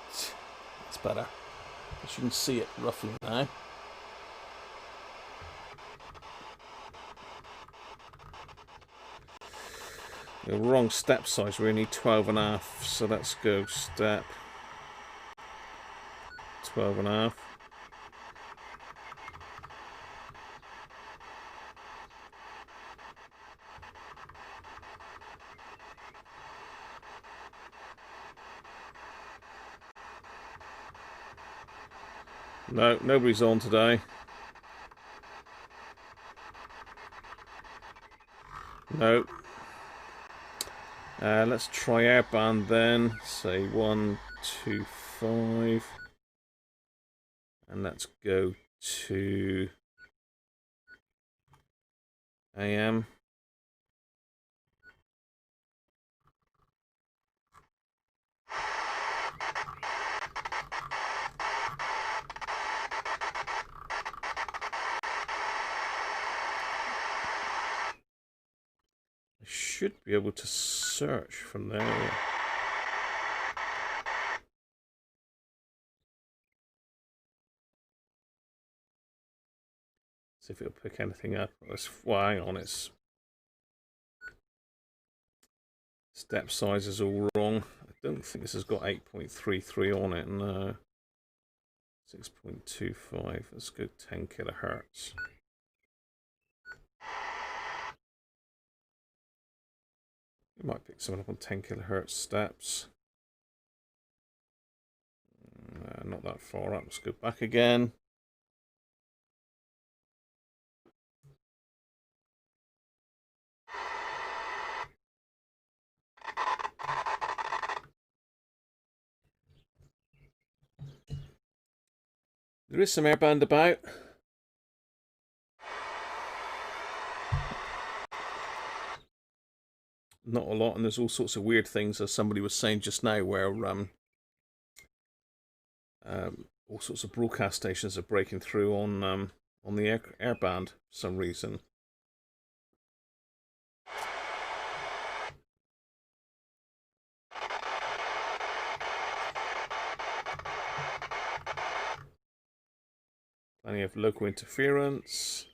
It's better. You can see it roughly now. The wrong step size. We need 12.5, so let's go step 12.5. No, nobody's on today. No. Let's try our band then. Say 1, 2, 5. And let's go to AM. should be able to search from there. See if it'll pick anything up. Well, hang on, its step size is all wrong. I don't think this has got 8.33 on it, no. 6.25, let's go 10 kilohertz. You might pick something up on 10 kilohertz steps. Not that far up, let's go back again. There is some airband about. Not a lot, and there's all sorts of weird things, as somebody was saying just now, where all sorts of broadcast stations are breaking through on the airband for some reason. Plenty of local interference.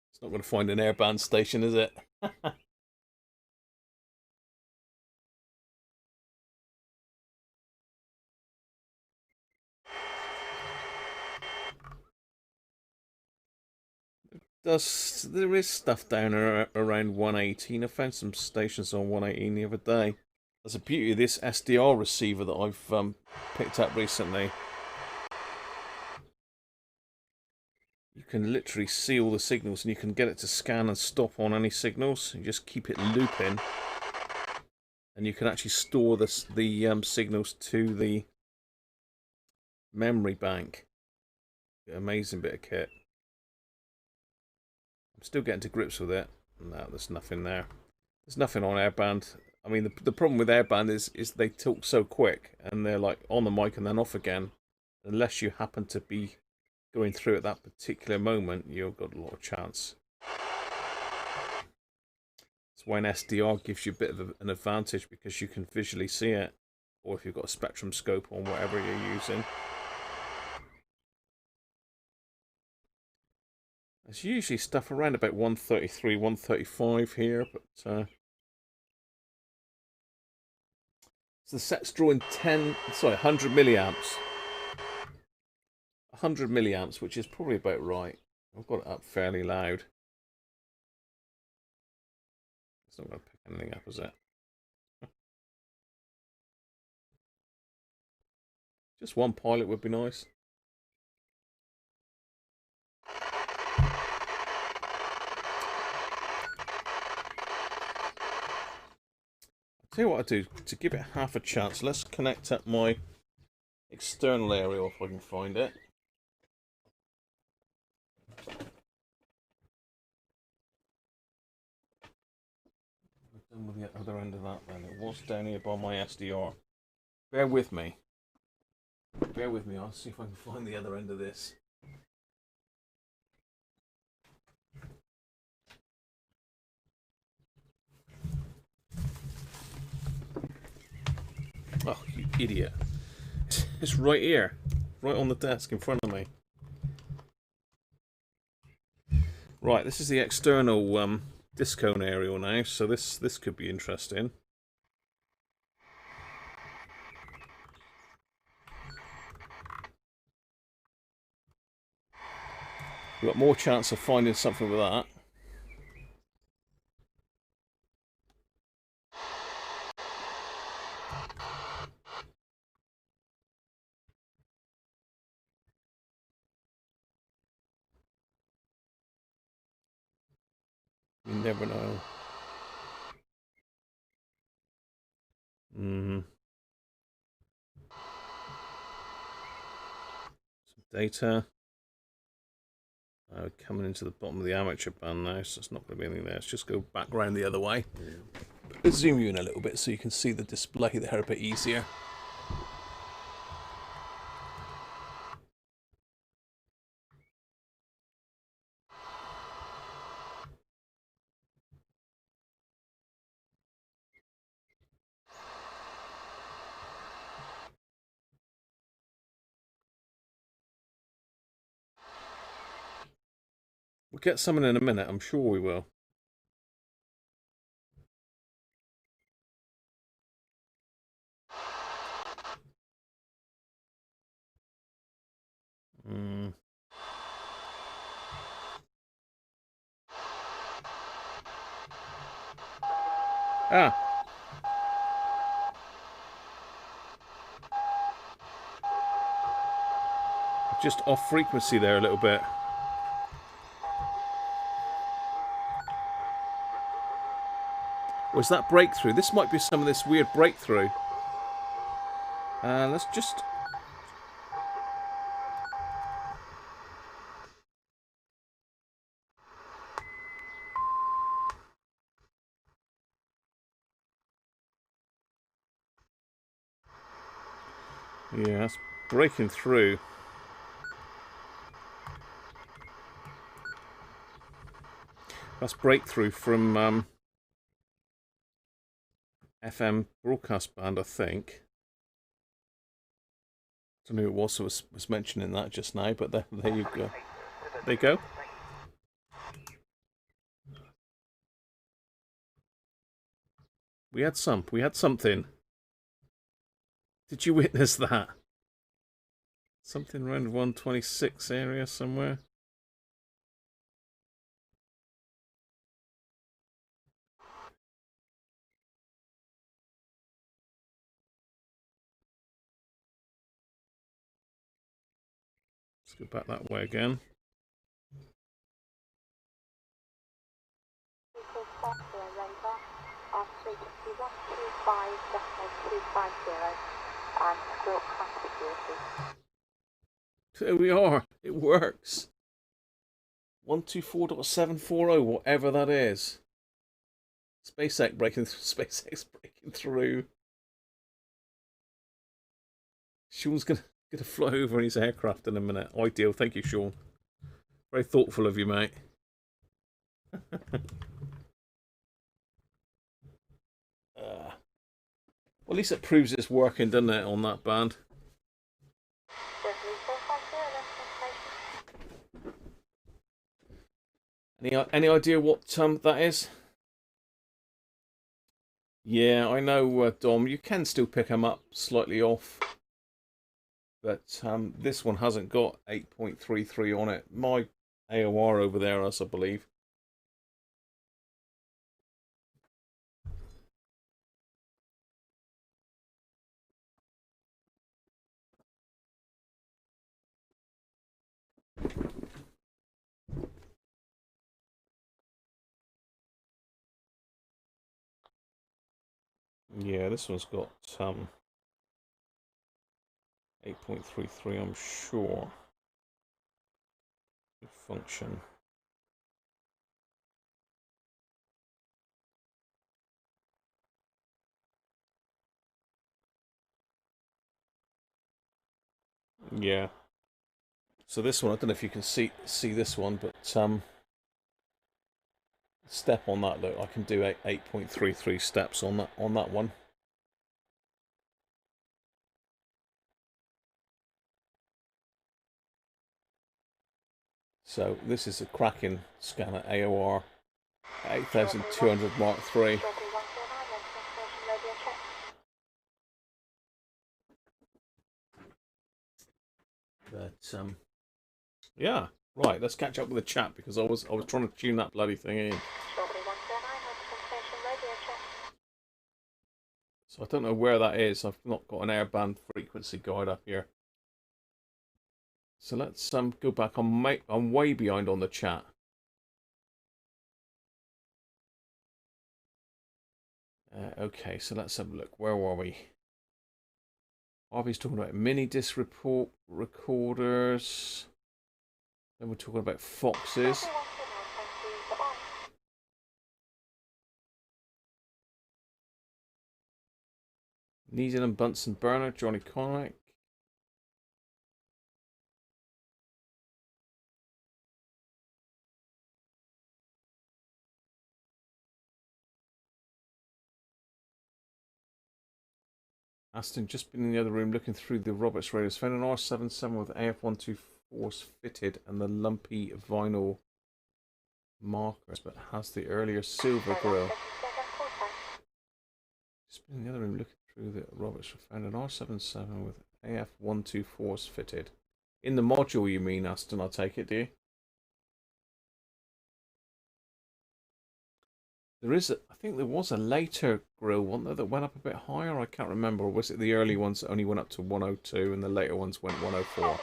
It's not going to find an airband station, is it? There is stuff down around 118. I found some stations on 118 the other day. There's a beauty of this SDR receiver that I've picked up recently. You can literally see all the signals, and you can get it to scan and stop on any signals. You just keep it looping, and you can actually store the signals to the memory bank. Amazing bit of kit. I'm still getting to grips with it. No, there's nothing there. There's nothing on airband. I mean, the problem with airband is they talk so quick, and they're like on the mic and then off again. Unless you happen to be going through at that particular moment, you've got a lot of chance. That's why an SDR gives you a bit of an advantage, because you can visually see it, or if you've got a spectrum scope on whatever you're using. There's usually stuff around about 133, 135 here, but so the set's drawing 100 milliamps. 100 milliamps, which is probably about right. I've got it up fairly loud. It's not going to pick anything up, is it? Just one pilot would be nice. I'll tell you what I do to give it half a chance. Let's connect up my external aerial if I can find it. Done with the other end of that then. It was down here by my SDR. Bear with me. Bear with me, I'll see if I can find the other end of this. Oh, you idiot. It's right here. Right on the desk in front of me. Right, this is the external disc-cone aerial now, so this could be interesting. We've got more chance of finding something with that. You never know. Some data. Coming into the bottom of the amateur band now, so it's not going to be anything there. Let's just go back round the other way. Let's zoom you in a little bit so you can see the display there a bit easier. We'll get someone in a minute, I'm sure we will. Ah. Just off frequency there a little bit. Was that breakthrough? This might be some of this weird breakthrough. Let's just... Yeah, that's breaking through. That's breakthrough from FM broadcast band, I think. I don't know who it was that was mentioning that just now, but there you go. There you go. We had something. Did you witness that? Something around 126 area somewhere. Let's go back that way again. There we are. It works. 124.740, whatever that is. SpaceX breaking through. Sean's gonna fly over in his aircraft in a minute. Ideal, thank you, Sean. Very thoughtful of you, mate. Well, at least it proves it's working, doesn't it, on that band? Any idea what that is? Yeah, I know, Dom. You can still pick them up slightly off, but this one hasn't got 8.33 on it. My AOR over there, as I believe. Yeah, this one's got 8.33, I'm sure. Function. Yeah. So this one, I don't know if you can see this one, but step on that. Look, I can do 8.33 steps on that one. So this is a cracking scanner, AOR 8200 Mark III. But yeah, right. Let's catch up with the chat because I was trying to tune that bloody thing in. So I don't know where that is. I've not got an airband frequency guide up here. So let's go back. I'm way behind on the chat. Okay, so let's have a look. Where were we? Harvey's talking about mini disc recorders. Then we're talking about Foxes. Needle and Bunsen burner, Johnny Connick. Aston just been in the other room looking through the Roberts radios. Found an R77 with AF124s fitted and the lumpy vinyl markers, but has the earlier silver grill. Just in the other room, looking through the Roberts, found an R77 with AF124s fitted. In the module, you mean, Aston? I take it, do you? There is, I think there was a later grill, wasn't there, that went up a bit higher? I can't remember. Or was it the early ones that only went up to 102 and the later ones went 104?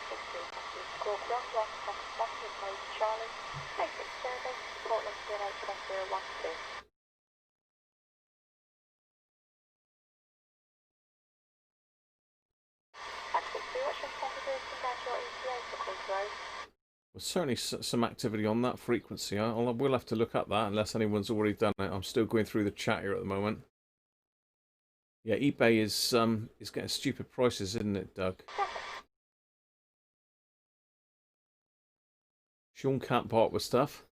Well, certainly some activity on that frequency. We'll have to look at that unless anyone's already done it. I'm still going through the chat here at the moment. Yeah, eBay is getting stupid prices, isn't it, Doug? Sean can't part with stuff.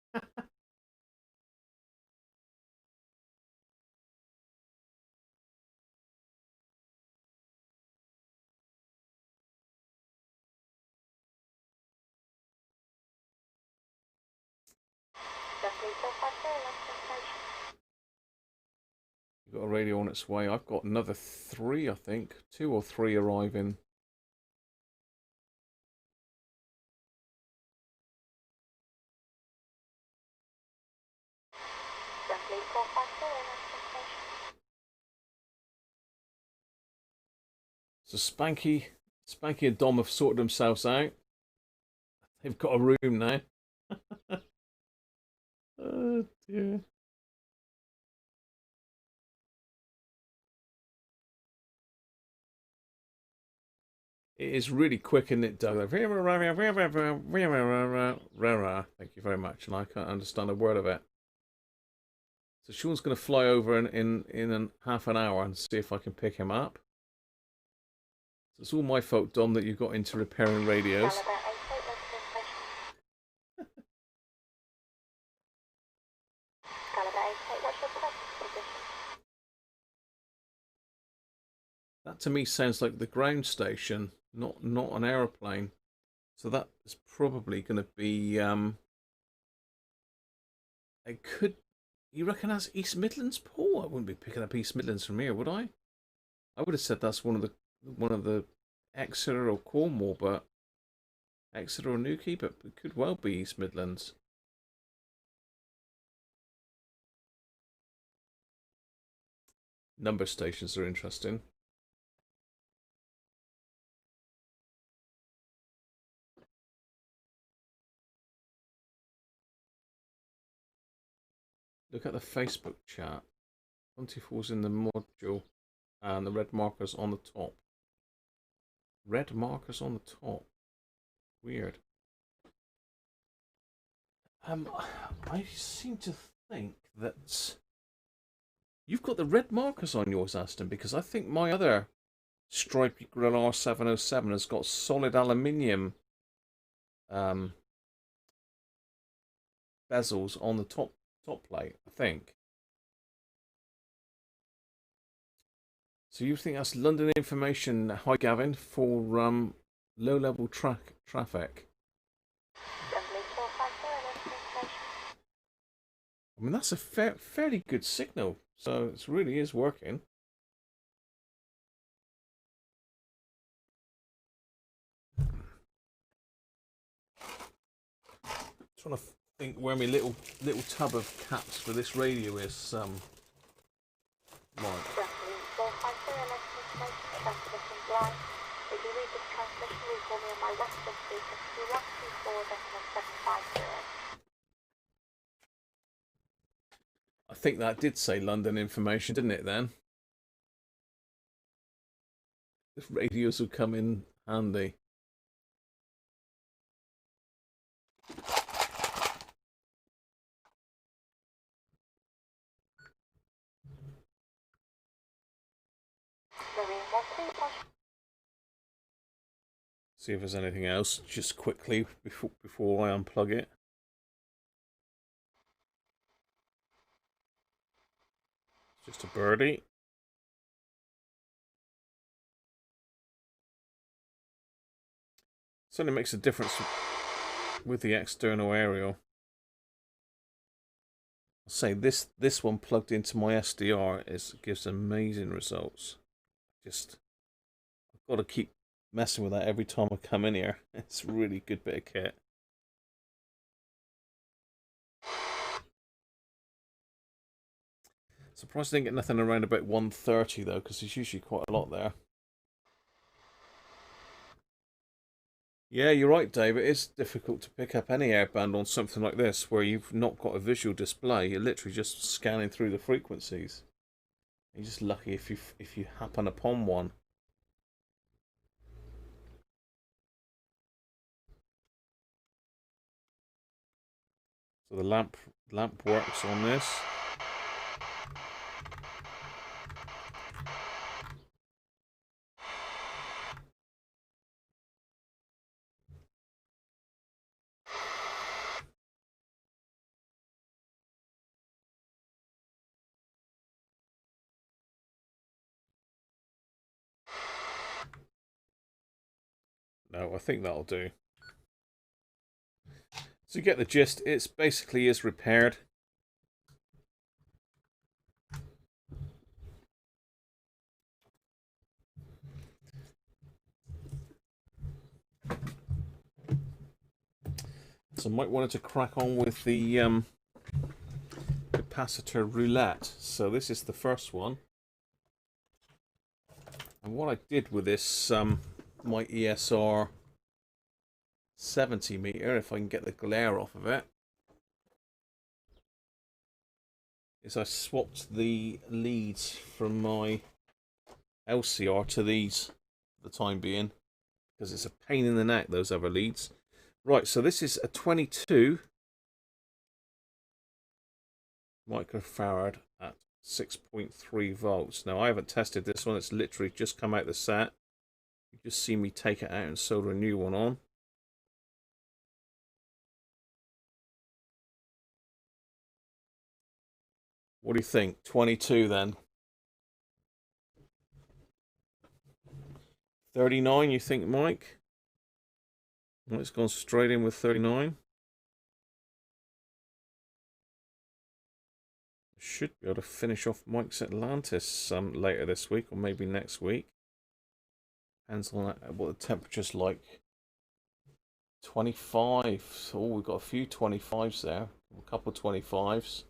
You've got a radio on its way. I've got another 3, I think. 2 or 3 arriving. So Spanky and Dom have sorted themselves out. They've got a room now. Oh dear. It is really quick, isn't it, Doug? Thank you very much, and I can't understand a word of it. So Sean's going to fly over in half an hour and see if I can pick him up. So it's all my fault, Dom, that you got into repairing radios. That to me sounds like the ground station, not an aeroplane. So that is probably going to be it could. You reckon that's East Midlands, Paul? I wouldn't be picking up East Midlands from here, would I? I would have said that's one of the Exeter or Cornwall, but Exeter or Newquay, but it could well be East Midlands. Number stations are interesting. Look at the Facebook chat. 24's in the module and the red markers on the top. Red markers on the top. Weird. I seem to think that you've got the red markers on yours, Aston, because I think my other Stripey Grill R707 has got solid aluminium bezels on the top plate, I think. So you think that's London information, hi Gavin, for low-level traffic? I mean, that's a fairly good signal, so it really is working. Trying to think where my little tub of caps for this radio is. Right. I think that did say London information, didn't it then? The radios will come in handy. See if there's anything else, just quickly before I unplug it. Just a birdie. Certainly makes a difference with the external aerial. I'll say this one plugged into my SDR gives amazing results. Just I've got to keep messing with that every time I come in here. It's a really good bit of kit. Surprised I didn't get nothing around about 130 though, because there's usually quite a lot there. Yeah, you're right, Dave. It is difficult to pick up any airband on something like this where you've not got a visual display. You're literally just scanning through the frequencies. You're just lucky if you happen upon one. So the lamp works on this. No, I think that'll do. So you get the gist. It's basically is repaired. So I might want to crack on with the capacitor roulette. So this is the first one. And what I did with this my ESR 70 meter, if I can get the glare off of it, is I swapped the leads from my LCR to these for the time being, because it's a pain in the neck, those other leads. Right, so this is a 22 microfarad at 6.3 volts. Now I haven't tested this one, it's literally just come out the set. You just see me take it out and solder a new one on. What do you think? 22 then. 39 you think, Mike? Well, it's gone straight in with 39. Should be able to finish off Mike's Atlantis later this week or maybe next week. Depends on what the temperature's like. 25. Oh, we've got a few 25s there. A couple of 25s.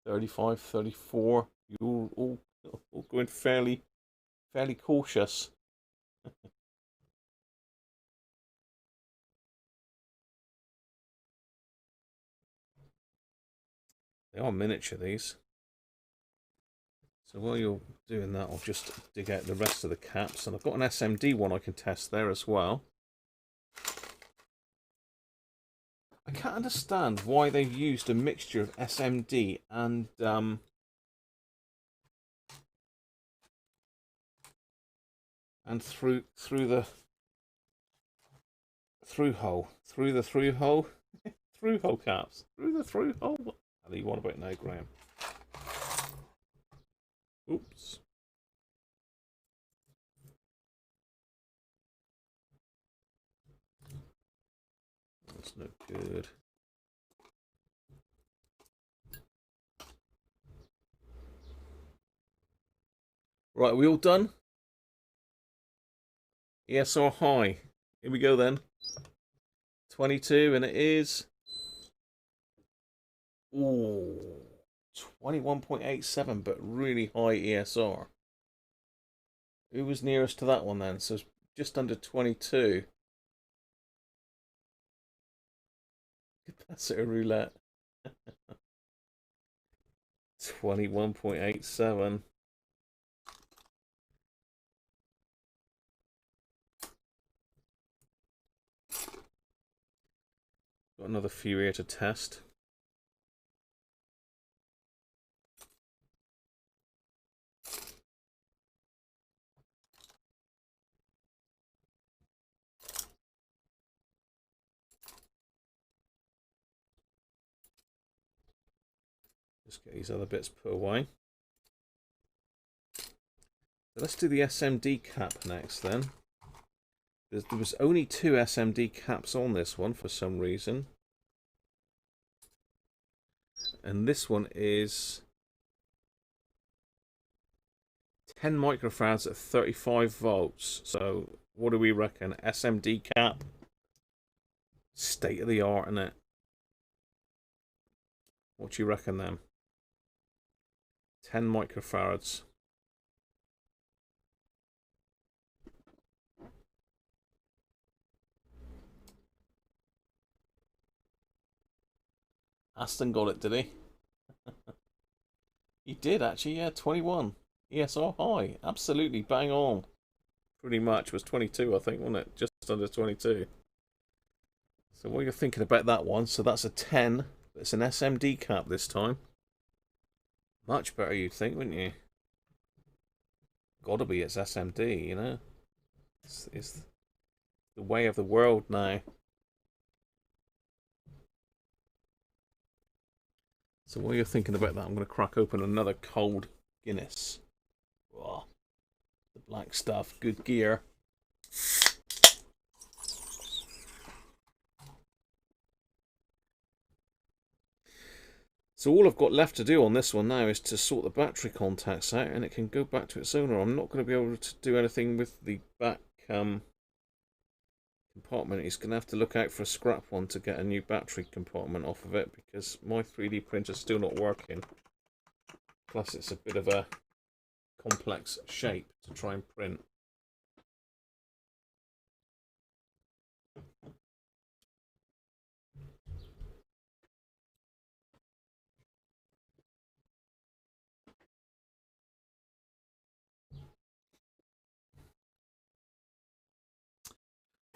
35, 34. You're all going fairly cautious. They are miniature, these. So while you're doing that, I'll just dig out the rest of the caps. And I've got an SMD one I can test there as well. I can't understand why they've used a mixture of SMD and through the through hole through hole caps through the through hole. What do you want about now, Graham? Oops. That's not good. Right, are we all done? ESR high. Here we go then. 22, and it is. Ooh, 21.87, but really high ESR. Who was nearest to that one then? So it's just under 22. Capacitor roulette. 21.87. Got another few here to test. Just get these other bits put away. So let's do the SMD cap next then. There was only 2 SMD caps on this one for some reason. and this one is 10 microfarads at 35 volts. So what do we reckon? SMD cap, state of the art, isn't it? What do you reckon then? 10 microfarads. Aston got it, did he? He did actually, yeah, 21. ESR high, absolutely bang on. Pretty much was 22, I think, wasn't it? Just under 22. So what are you thinking about that one? So that's a 10. It's an SMD cap this time. Much better, you'd think, wouldn't you? Gotta be, it's SMD, you know? It's the way of the world now. So while you're thinking about that, I'm going to crack open another cold Guinness. Oh, the black stuff, good gear. So all I've got left to do on this one now is to sort the battery contacts out, and it can go back to its owner. I'm not going to be able to do anything with the back compartment. He's going to have to look out for a scrap one to get a new battery compartment off of it, because my 3D printer's still not working. Plus it's a bit of a complex shape to try and print.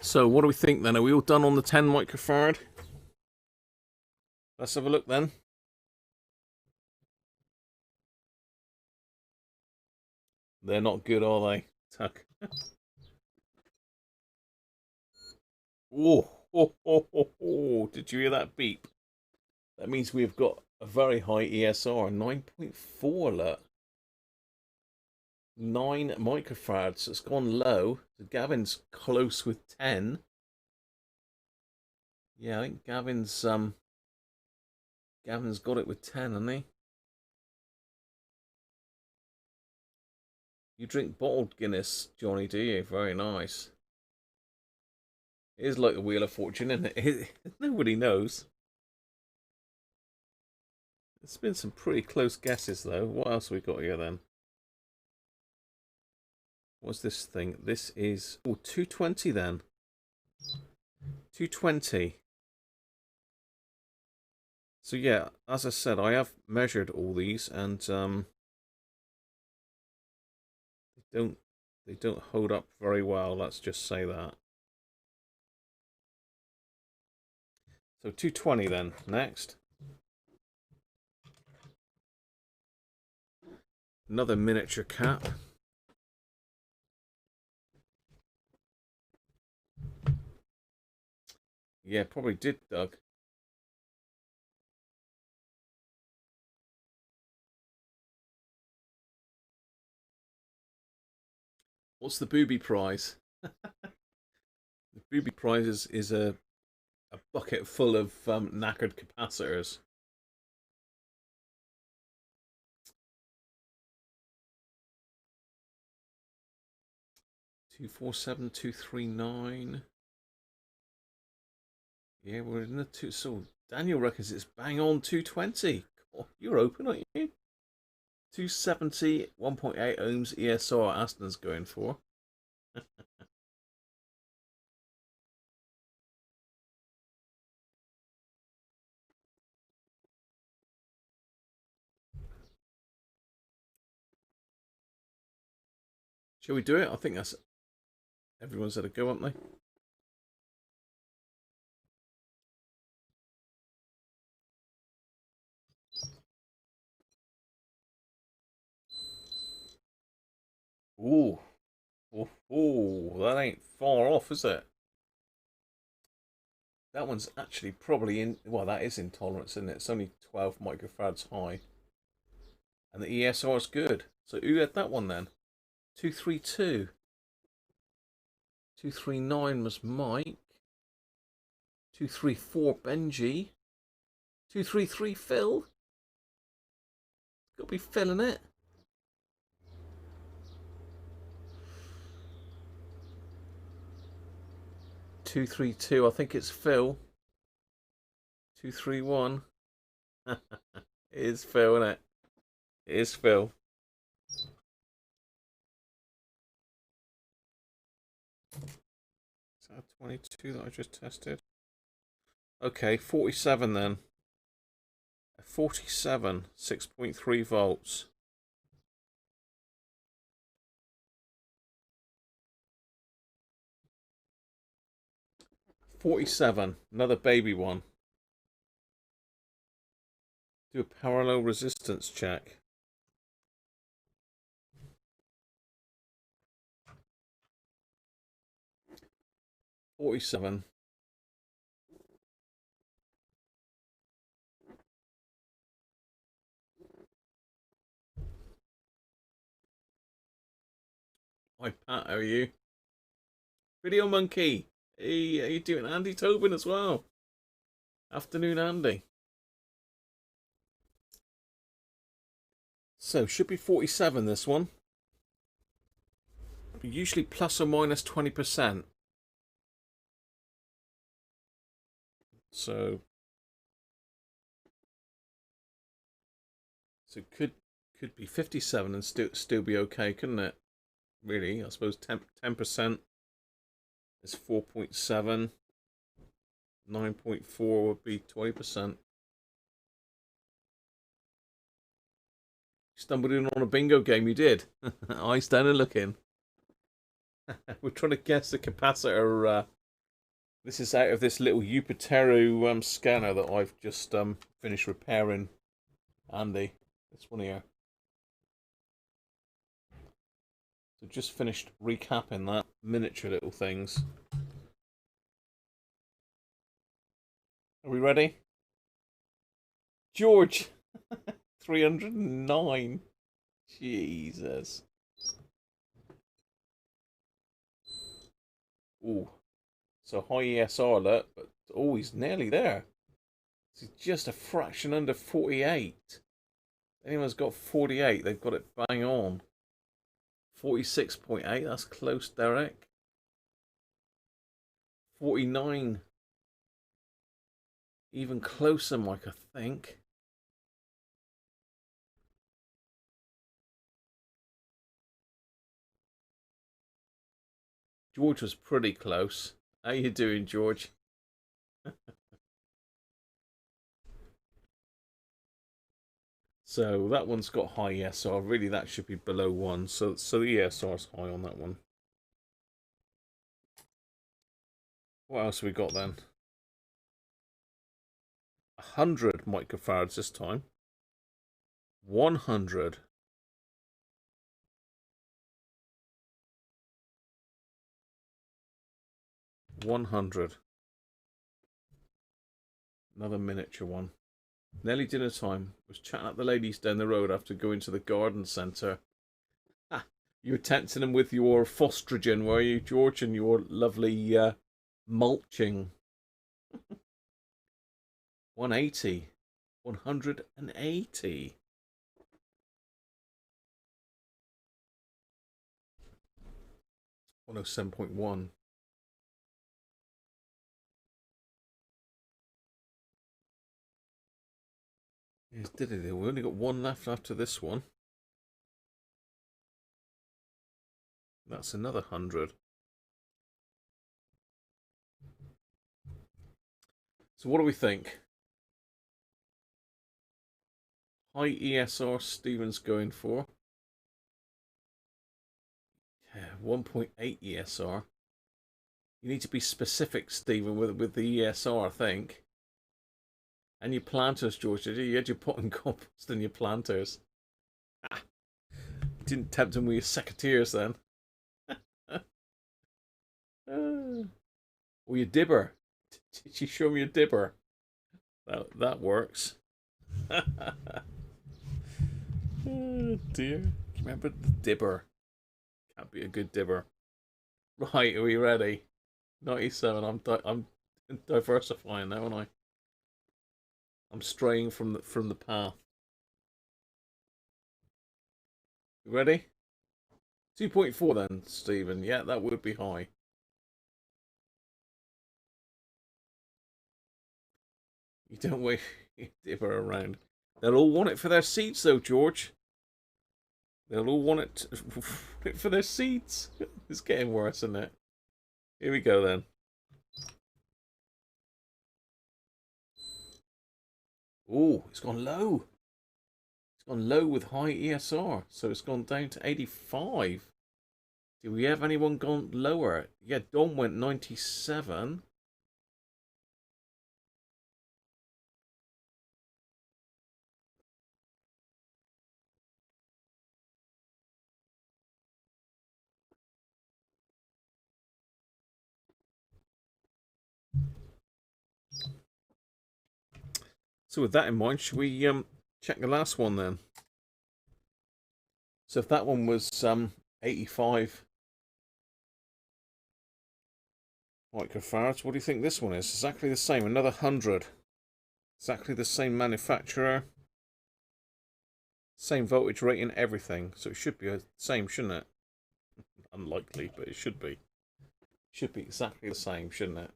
So what do we think then? Are we all done on the 10 microfarad? Let's have a look then. They're not good, are they, Tuck? Oh, did you hear that beep? That means we've got a very high ESR, 9.4, look. 9 microfarads. It's gone low. So Gavin's close with 10. Yeah, I think Gavin's got it with 10, hasn't he? You drink bottled Guinness, Johnny, do you? Very nice. It is like the Wheel of Fortune, isn't it? Nobody knows. It's been some pretty close guesses, though. What else have we got here, then? What's this thing? This is... Oh, 220, then. 220. So, yeah, as I said, I have measured all these, and they don't hold up very well, let's just say that. So 220 then, next. Another miniature cap. Yeah, probably did, Doug. What's the booby prize? The booby prize is a bucket full of knackered capacitors. $247,239. Yeah, we're in the two. So Daniel reckons it's bang on 220. Oh, you're open, aren't you? 270, 1.8 ohms ESR Aston's going for. Shall we do it? I think that's... Everyone's had a go, haven't they? Ooh. Oh, that ain't far off, is it? That one's actually probably in... Well, that is intolerance, isn't it? It's only 12 microfarads high. And the ESR is good. So who had that one then? 232. 239 was Mike. 234 Benji. 233 Phil. Got to be filling it. Two, 3, 2. I think it's Phil. 2, 3, 1. It is Phil, isn't it? It is Phil. Is that 22 that I just tested? Okay, 47 then. 47, 6.3 volts. $47, another baby one. Do a parallel resistance check. $47. Hi Pat, how are you? Video Monkey. Hey, how you doing? Andy Tobin as well. Afternoon, Andy. So, should be 47 this one. Usually plus or minus 20%. So it could be 57 and still be okay, couldn't it? Really, I suppose 10% is 4.7. 9.4 would be 20%. Stumbled in on a bingo game, you did. Eyes down and looking. We're trying to guess the capacitor. This is out of this little Upiteru scanner that I've just finished repairing, Andy. This one here. So just finished recapping that. Miniature little things. Are we ready? George! 309. Jesus. Ooh. So high ESR alert, but he's nearly there. It's just a fraction under 48. Anyone's got 48, they've got it bang on. 46.8, that's close, Derek. 49. Even closer, Mike, I think. George was pretty close. How you doing, George? So that one's got high ESR. Really, that should be below 1. So the ESR is high on that one. What else have we got then? 100 microfarads this time. 100. 100. Another miniature one. Nearly dinner time. Was chatting up the ladies down the road after going to the garden centre. Ah, you were tempting them with your Fostrogen, were you, George, and your lovely mulching. 180. 180. $107.1. Yes, did it? We only got one left after this one. That's another 100. So what do we think? High ESR Stephen's going for. 1.8 ESR. You need to be specific, Stephen, with the ESR, I think. And your planters, George, did you? You had your pot and compost and your planters. Ah, didn't tempt them with your secateurs then. Or your dibber. Did you show me your dibber? That works. Oh dear. Do you remember the dibber? Can't be a good dibber. Right, are we ready? 97. I'm diversifying now, aren't I? I'm straying from the path. You ready? 2.4 then, Stephen. Yeah, that would be high. You don't wait if her around. They'll all want it for their seats, though, George. They'll all want it for their seats. It's getting worse, isn't it? Here we go, then. Oh, it's gone low. It's gone low with high ESR, so it's gone down to 85. Do we have anyone gone lower? Yeah, Dom went 97. So with that in mind, should we check the last one then? So if that one was 85 microfarads, what do you think this one is? Exactly the same, another 100. Exactly the same manufacturer. Same voltage rating, everything. So it should be the same, shouldn't it? Unlikely, but it should be. Should be exactly the same, shouldn't it?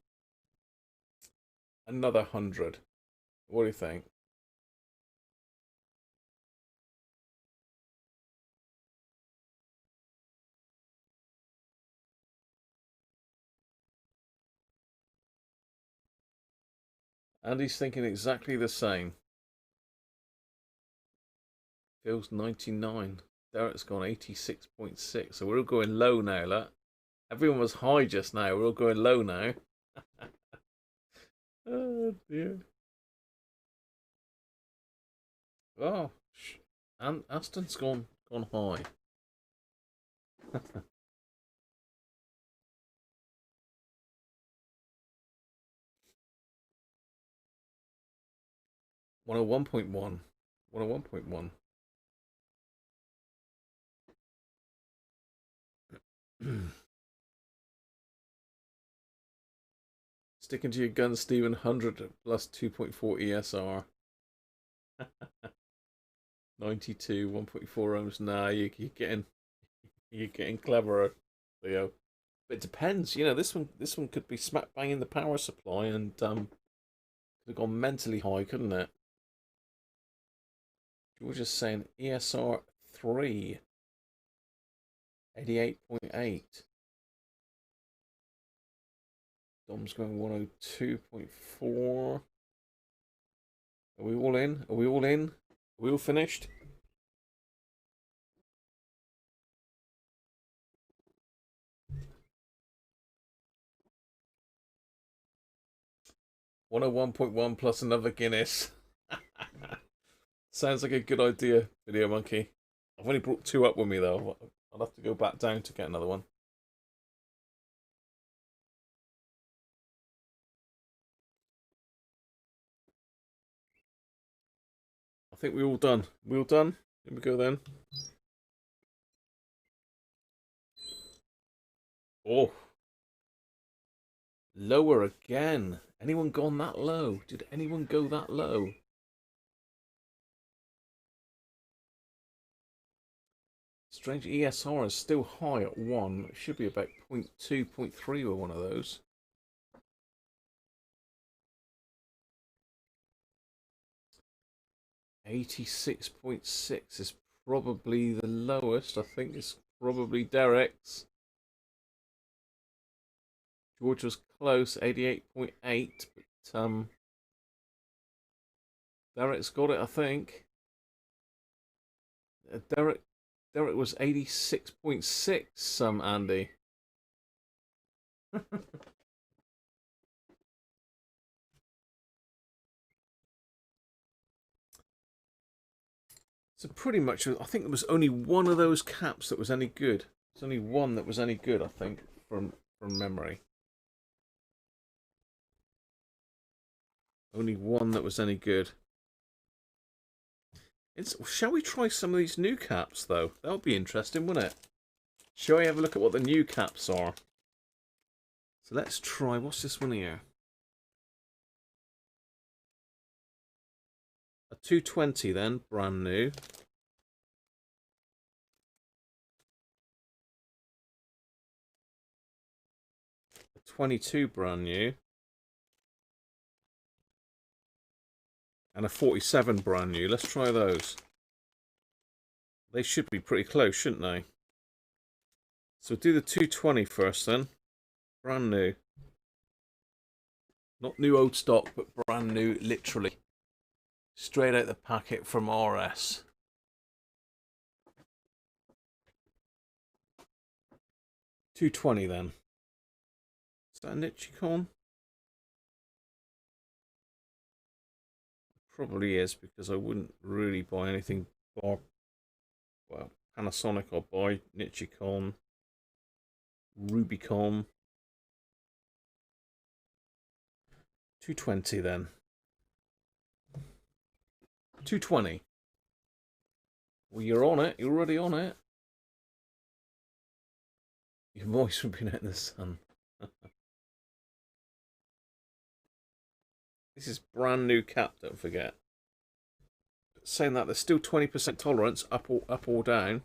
Another 100. What do you think? Andy's thinking exactly the same. Phil's 99. Derek's gone 86.6. So we're all going low now, look. Everyone was high just now. We're all going low now. Oh, dear. Oh, and Aston's gone high. 101.1. 101.1. Sticking to your guns, Stephen. 100 plus 2.4 ESR. 92, 1.4 ohms. Nah, you're getting cleverer, Leo. But it depends. You know, this one could be smack bang in the power supply and could have gone mentally high, couldn't it? You were just saying ESR 3. 88.8. Dom's going 102.4. Are we all in? Are we all in? Are we all finished? $101.1 plus another Guinness. Sounds like a good idea, Video Monkey. I've only brought 2 up with me though. I'll have to go back down to get another one. I think we're all done. We all done? Here we go then. Oh. Lower again. Anyone gone that low? Did anyone go that low? Strange ESR is still high at 1. It should be about 0.2, 0.3 with one of those. $86.6 is probably the lowest. I think it's probably Derek's. George was close, 88.8, but Derek's got it, I think. Derek was 86.6, Andy. So pretty much, I think there was only one of those caps that was any good. There's only one that was any good, I think, from memory. Only one that was any good. Shall we try some of these new caps, though? That would be interesting, wouldn't it? Shall we have a look at what the new caps are? So let's try, what's this one here? A 220 then, brand new. 22 brand new. And a 47 brand new. Let's try those. They should be pretty close, shouldn't they? So do the 220 first then. Brand new. Not new old stock, but brand new, literally. Straight out the packet from RS. $220 then. Is that a Nichicon? Probably is, because I wouldn't really buy anything well, Panasonic I'll buy, Nichicon, Rubicon. 220 then. 220. Well, you're on it. You're already on it. Your voice would be out in the sun. This is brand new cap, don't forget. But saying that, there's still 20% tolerance, up or down.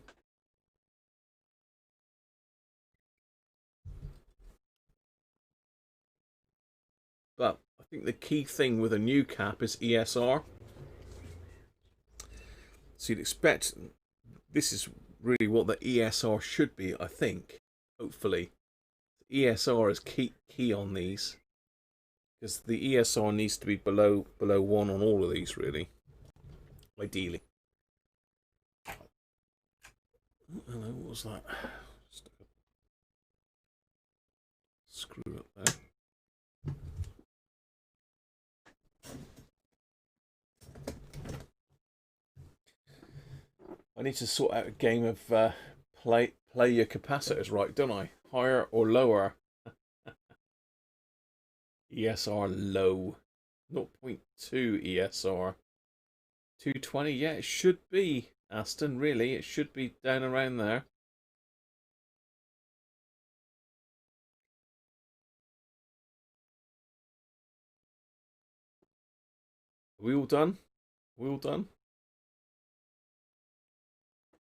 But I think the key thing with a new cap is ESR. So you'd expect, this is really what the ESR should be, I think, hopefully. ESR is key on these. Because the ESR needs to be below 1 on all of these, really. Ideally. Hello, what was that? Screw up there. I need to sort out a game of play your capacitors right, don't I? Higher or lower? ESR low. 0.2 ESR. 220, yeah, it should be, Aston, really. It should be down around there. Are we all done? Are we all done?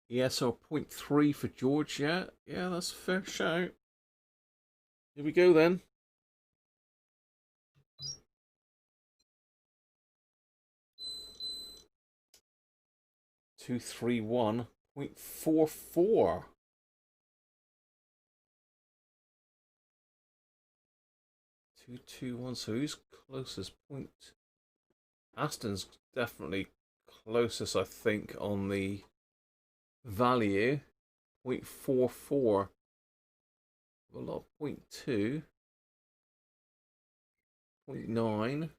ESR 0.3 for George, yeah. Yeah, that's a fair shout. Here we go then. $231.44. 221. So who's closest point? Aston's definitely closest, I think, on the value. 0.44. A lot. 0.2. 0.9.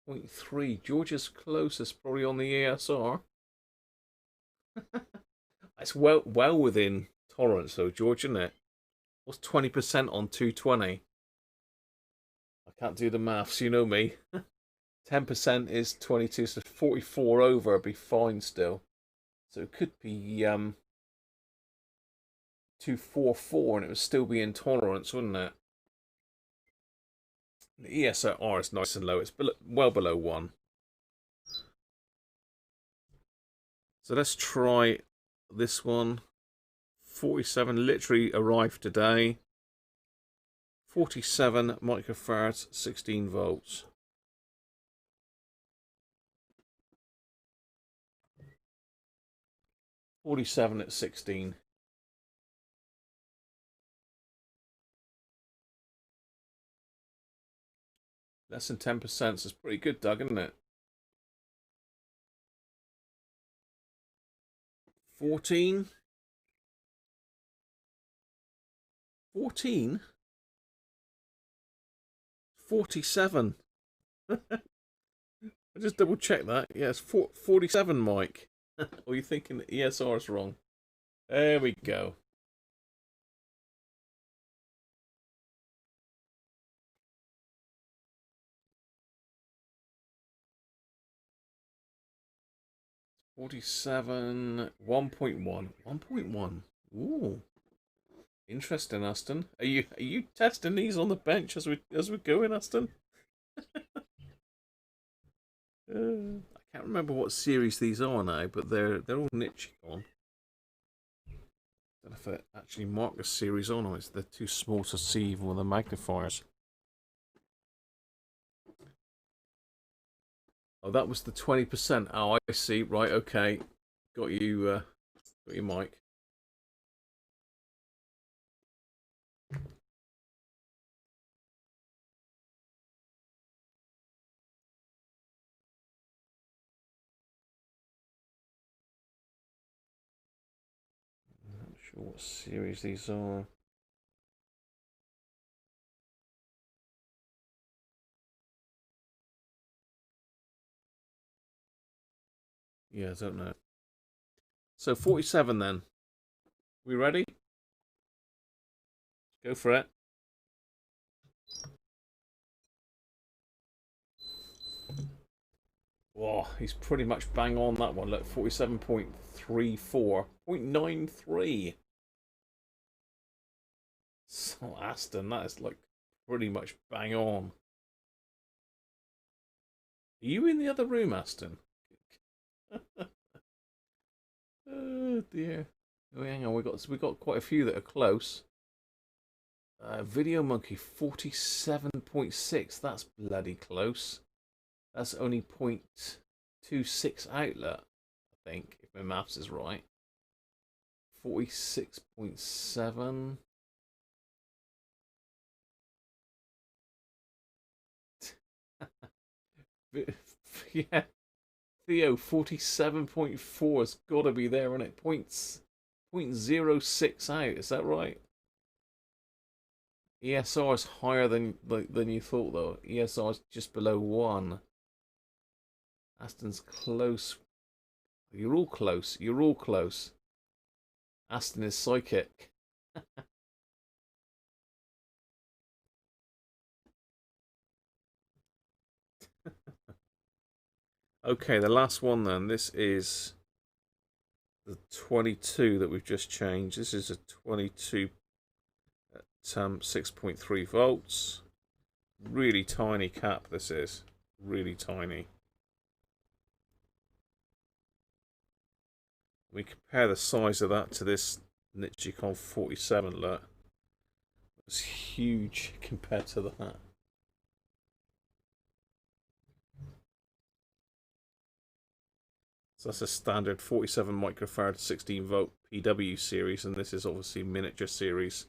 0.3. George's closest, probably on the ESR. It's well within tolerance, though, George, isn't it? What's 20% on 220? I can't do the maths, you know me. 10% is 22, so 44 over would be fine still. So it could be 244 and it would still be in tolerance, wouldn't it? The ESR is nice and low. It's well below 1. So let's try this one. 47 literally arrived today. 47 microfarads, 16 volts. $47 at 16. Less than 10%, so it's pretty good, Doug, isn't it? 14. 14. 47. I just double check that. Yes, 47, Mike. Or are you thinking that ESR is wrong? There we go. $47, 1.1. 1.1. Ooh. Interesting, Aston. Are you testing these on the bench as we're going, Aston? I can't remember what series these are now, but they're all Nichicon. don't know if they actually mark the series on, or they're too small to see even with the magnifiers. Oh, that was the 20%. Oh, I see. Right, okay. Got you, Mike. I'm not sure what series these are. Yeah, I don't know. So 47 then. We ready? Go for it. Whoa, he's pretty much bang on that one. Look, 47.34. 0.93. So Aston, that is like pretty much bang on. Are you in the other room, Aston? Oh dear. Oh, hang on, we got quite a few that are close. Video Monkey 47.6. That's bloody close. That's only 0.26 outlet, I think, if my maths is right. 46.7. Yeah. Theo, 47.4 has got to be there, isn't it? 0.06 out, is that right? ESR is higher than you thought, though. ESR is just below 1. Aston's close. You're all close. You're all close. Aston is psychic. Okay, the last one then. This is the 22 that we've just changed. This is a 22 at 6.3 volts. Really tiny cap, this is. Really tiny. We compare the size of that to this Nichicon 47, look. It's huge compared to that. So that's a standard 47 microfarad 16 volt PW series, and this is obviously miniature series.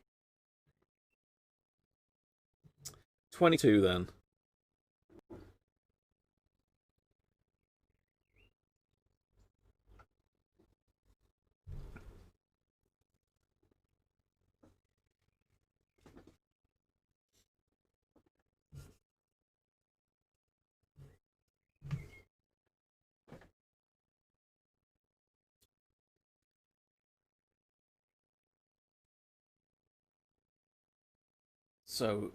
22 then. So,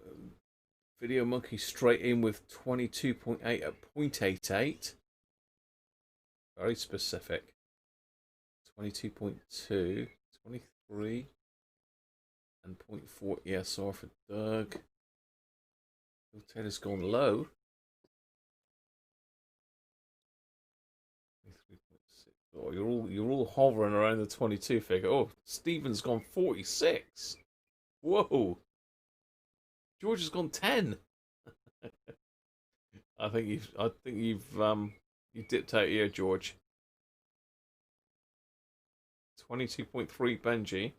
Video Monkey straight in with 22.8 at 0.88. Very specific. 22.2, 23, and 0.4 ESR for Doug. Taylor's gone low. 23.6. Oh, you're all hovering around the 22 figure. Oh, Stephen's gone 46. Whoa. George has gone 10. I think you've you dipped out here, George. 22.3 Benji.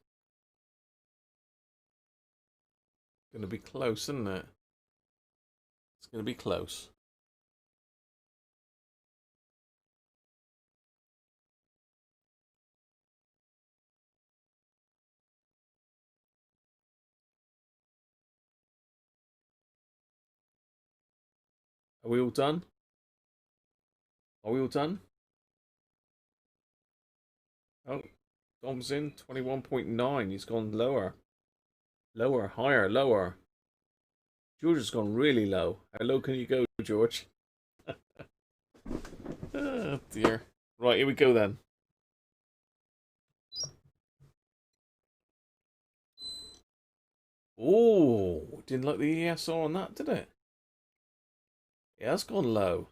Gonna be close, isn't it? It's gonna be close. Are we all done? Are we all done? Oh, Dom's in 21.9. He's gone lower. Lower, higher, lower. George has gone really low. How low can you go, George? Oh, dear. Right, here we go then. Oh, didn't like the ESR on that, did it? Yeah, that's gone low.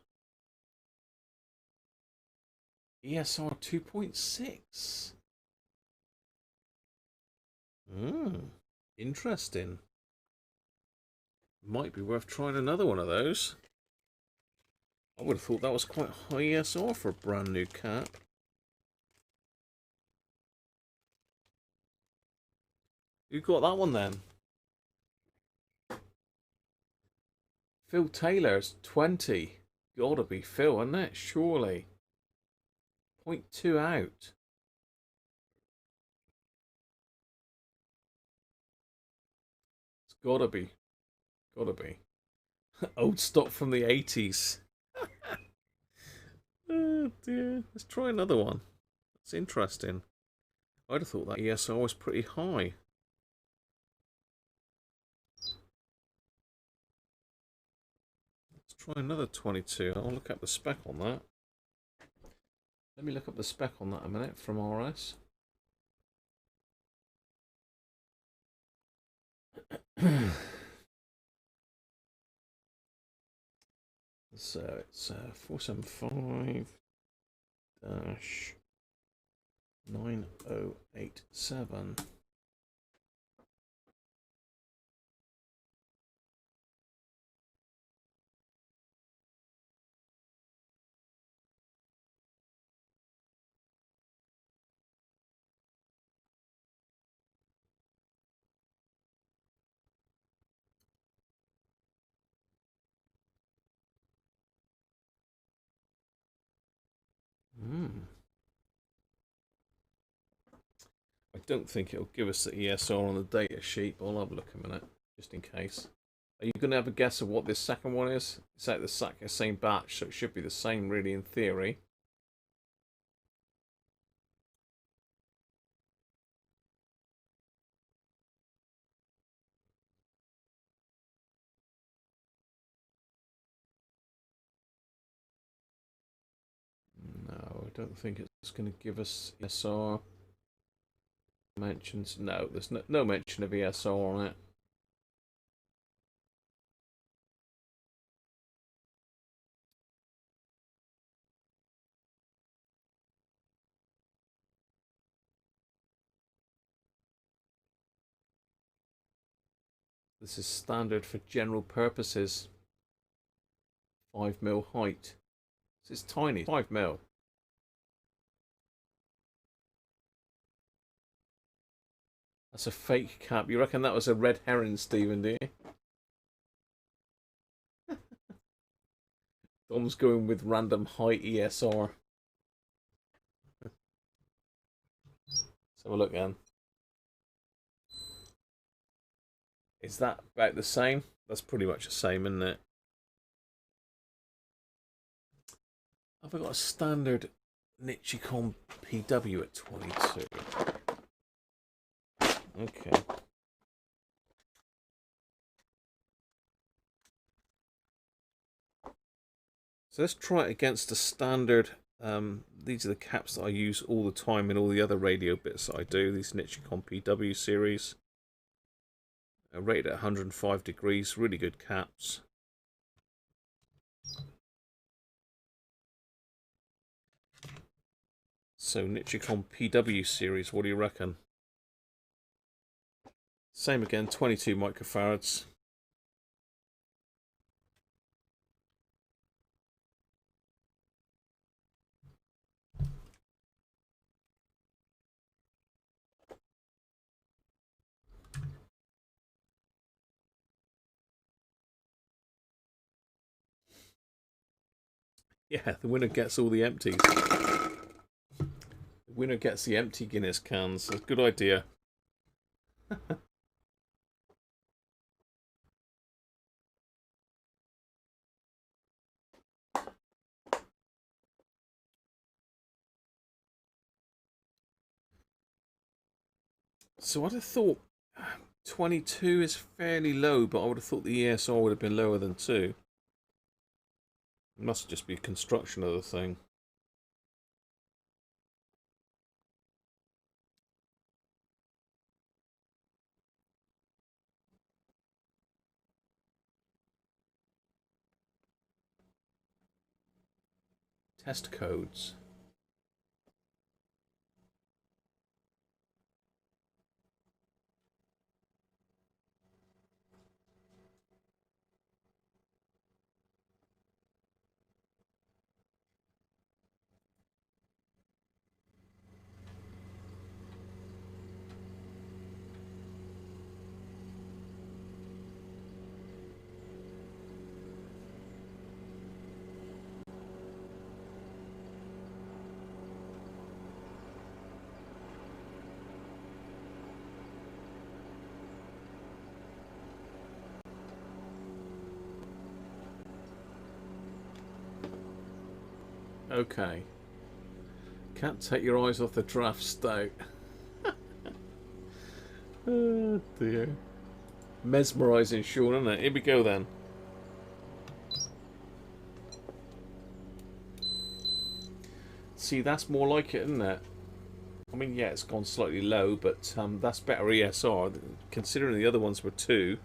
ESR 2.6. Interesting. Might be worth trying another one of those. I would have thought that was quite high ESR for a brand new cap. Who got that one then? Phil Taylor's 20. Gotta be Phil, isn't it? Surely. 0.2 out. It's gotta be. Gotta be. Old stock from the 80s. Oh dear. Let's try another one. That's interesting. I'd have thought that ESR was pretty high. Let's try another 22. I'll look up the spec on that. Let me look up the spec on that a minute from RS. So it's 475-9087. I don't think it'll give us the ESR on the data sheet, but I'll have a look a minute, just in case. Are you going to have a guess of what this second one is? It's out the same batch, so it should be the same, really, in theory. No, I don't think it's going to give us ESR. Mentions, no, there's no mention of ESR on it. This is standard for general purposes. 5mm height. This is tiny, 5mm. That's a fake cap. You reckon that was a red herring, Stephen, do you? Dom's going with random height ESR. Let's have a look then. Is that about the same? That's pretty much the same, isn't it? Have I got a standard Nichicon PW at 22? Okay. So let's try it against a standard. These are the caps that I use all the time in all the other radio bits that I do. These Nichicon PW series. Rated at 105 degrees. Really good caps. So Nichicon PW series, what do you reckon? Same again, 22 microfarads. Yeah, the winner gets all the empties. The winner gets the empty Guinness cans. That's a good idea. So I'd have thought 22 is fairly low, but I would have thought the ESR would have been lower than 2. It must just be construction of the thing. Test codes. Okay. Can't take your eyes off the draft stout. Oh dear. Mesmerising, Sean, isn't it? Here we go then. See, that's more like it, isn't it? I mean, yeah, it's gone slightly low, but that's better ESR, considering the other ones were 2.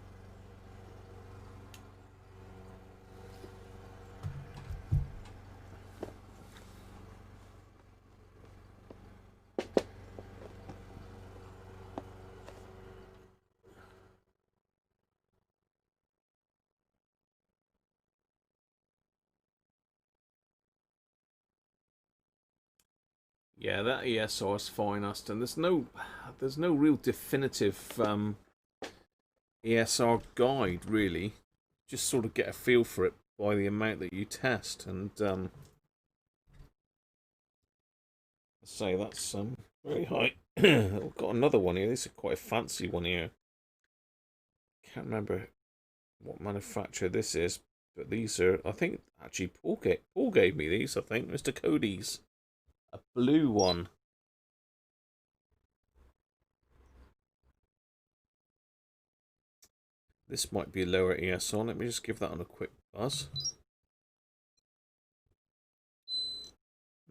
Yeah, that ESR is fine, Aston. There's no real definitive ESR guide, really. Just sort of get a feel for it by the amount that you test, and I'd say that's very high. I've got another one here. This is quite a fancy one here. Can't remember what manufacturer this is, but these are, I think, actually Paul gave me these. I think Mr. Cody's. A blue one. This might be a lower ESR. Let me just give that on a quick buzz.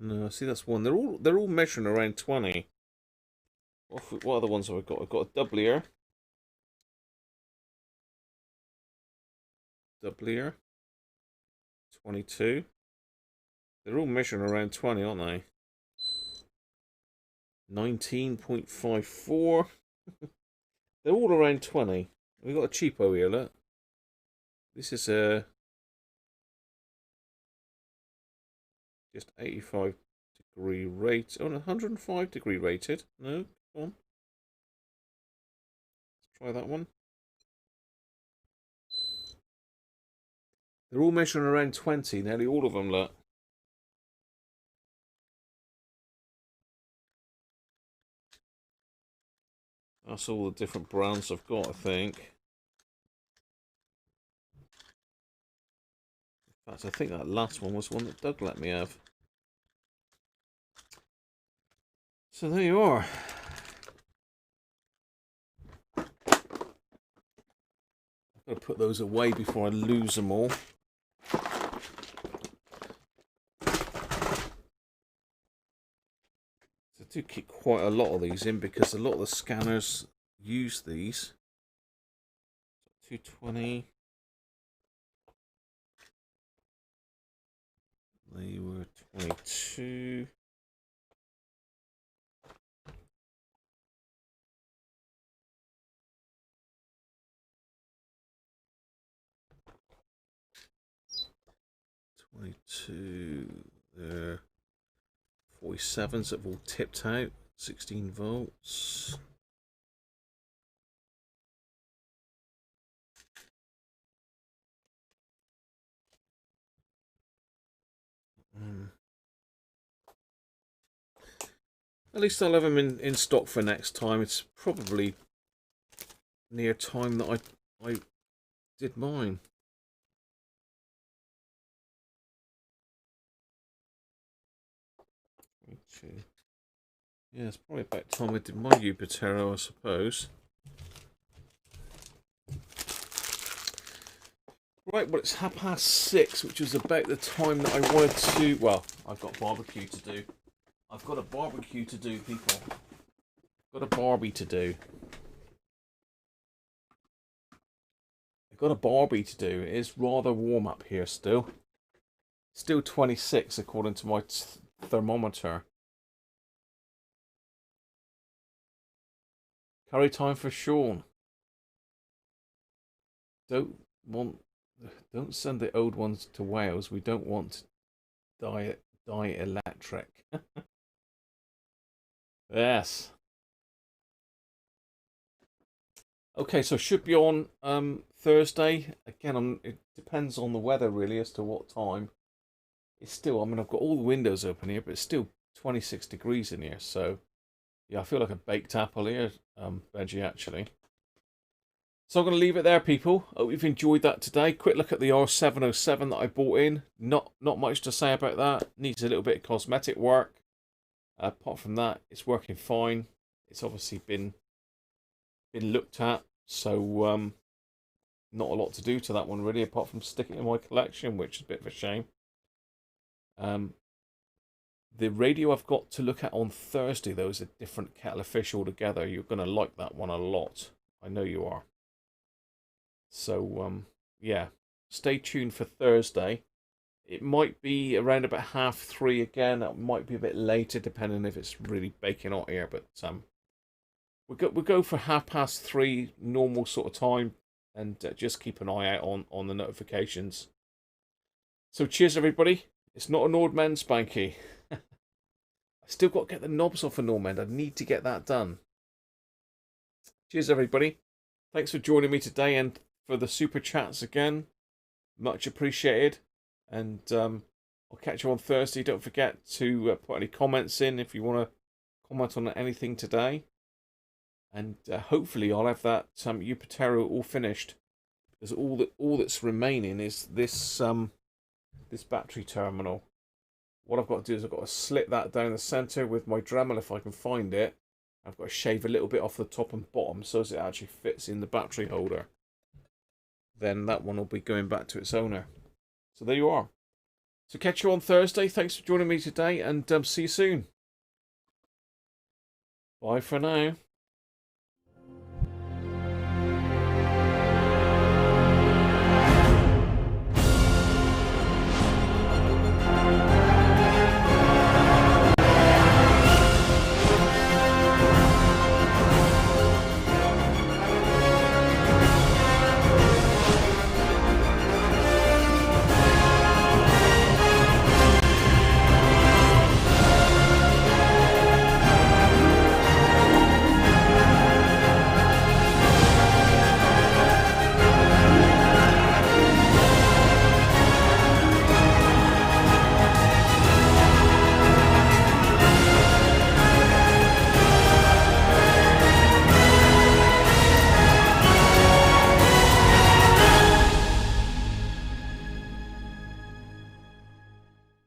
No, see, that's one. They're all measuring around 20. What other ones have I got? I've got a double ear. Double ear. 22. They're all measuring around 20, aren't they? 19.54. They're all around 20. We've got a cheapo here, look. This is a just 85 degree rate. Oh, 105 degree rated. No, come on. Let's try that one. They're all measuring around 20, nearly all of them, look. That's all the different brands I've got, I think. In fact, I think that last one was one that Doug let me have. So there you are. I've got to put those away before I lose them all. I do keep quite a lot of these in because a lot of the scanners use these. 220. They were 22. There. 47s have all tipped out. 16 volts. At least I'll have them in stock for next time. It's probably near time that I did mine. Yeah, it's probably about time I did my Upatero, I suppose. Right, well, it's 6:30, which is about the time that I wanted to... Well, I've got barbecue to do. I've got a barbecue to do, people. I've got a Barbie to do. I've got a Barbie to do. It is rather warm up here still. Still 26 according to my thermometer. Curry time for Sean. Don't send the old ones to Wales. We don't want to die electric. Yes. Okay, so should be on Thursday. Again, it depends on the weather really as to what time. It's still, I mean, I've got all the windows open here, but it's still 26 degrees in here. So, yeah, I feel like a baked apple here, Benji, actually. So I'm going to leave it there, people. Hope you've enjoyed that today. Quick look at the R707 that I bought in. Not much to say about that. Needs a little bit of cosmetic work. Apart from that, it's working fine. It's obviously been looked at. So not a lot to do to that one really, apart from stick it in my collection, which is a bit of a shame. The radio I've got to look at on Thursday, though, is a different kettle of fish altogether. You're going to like that one a lot. I know you are. So, yeah, stay tuned for Thursday. It might be around about 3:30 again. It might be a bit later, depending if it's really baking hot here. But we'll go for 3:30 normal sort of time, and just keep an eye out on the notifications. So cheers, everybody. It's not an old man Spanky. I still got to get the knobs off a Normand. I need to get that done. Cheers, everybody. Thanks for joining me today and for the super chats again. Much appreciated. And I'll catch you on Thursday. Don't forget to put any comments in if you want to comment on anything today. And hopefully I'll have that Upatero all finished. Because all that's remaining is this this battery terminal. What I've got to do is I've got to slit that down the centre with my Dremel if I can find it. I've got to shave a little bit off the top and bottom so as it actually fits in the battery holder. Then that one will be going back to its owner. So there you are. So catch you on Thursday. Thanks for joining me today, and see you soon. Bye for now.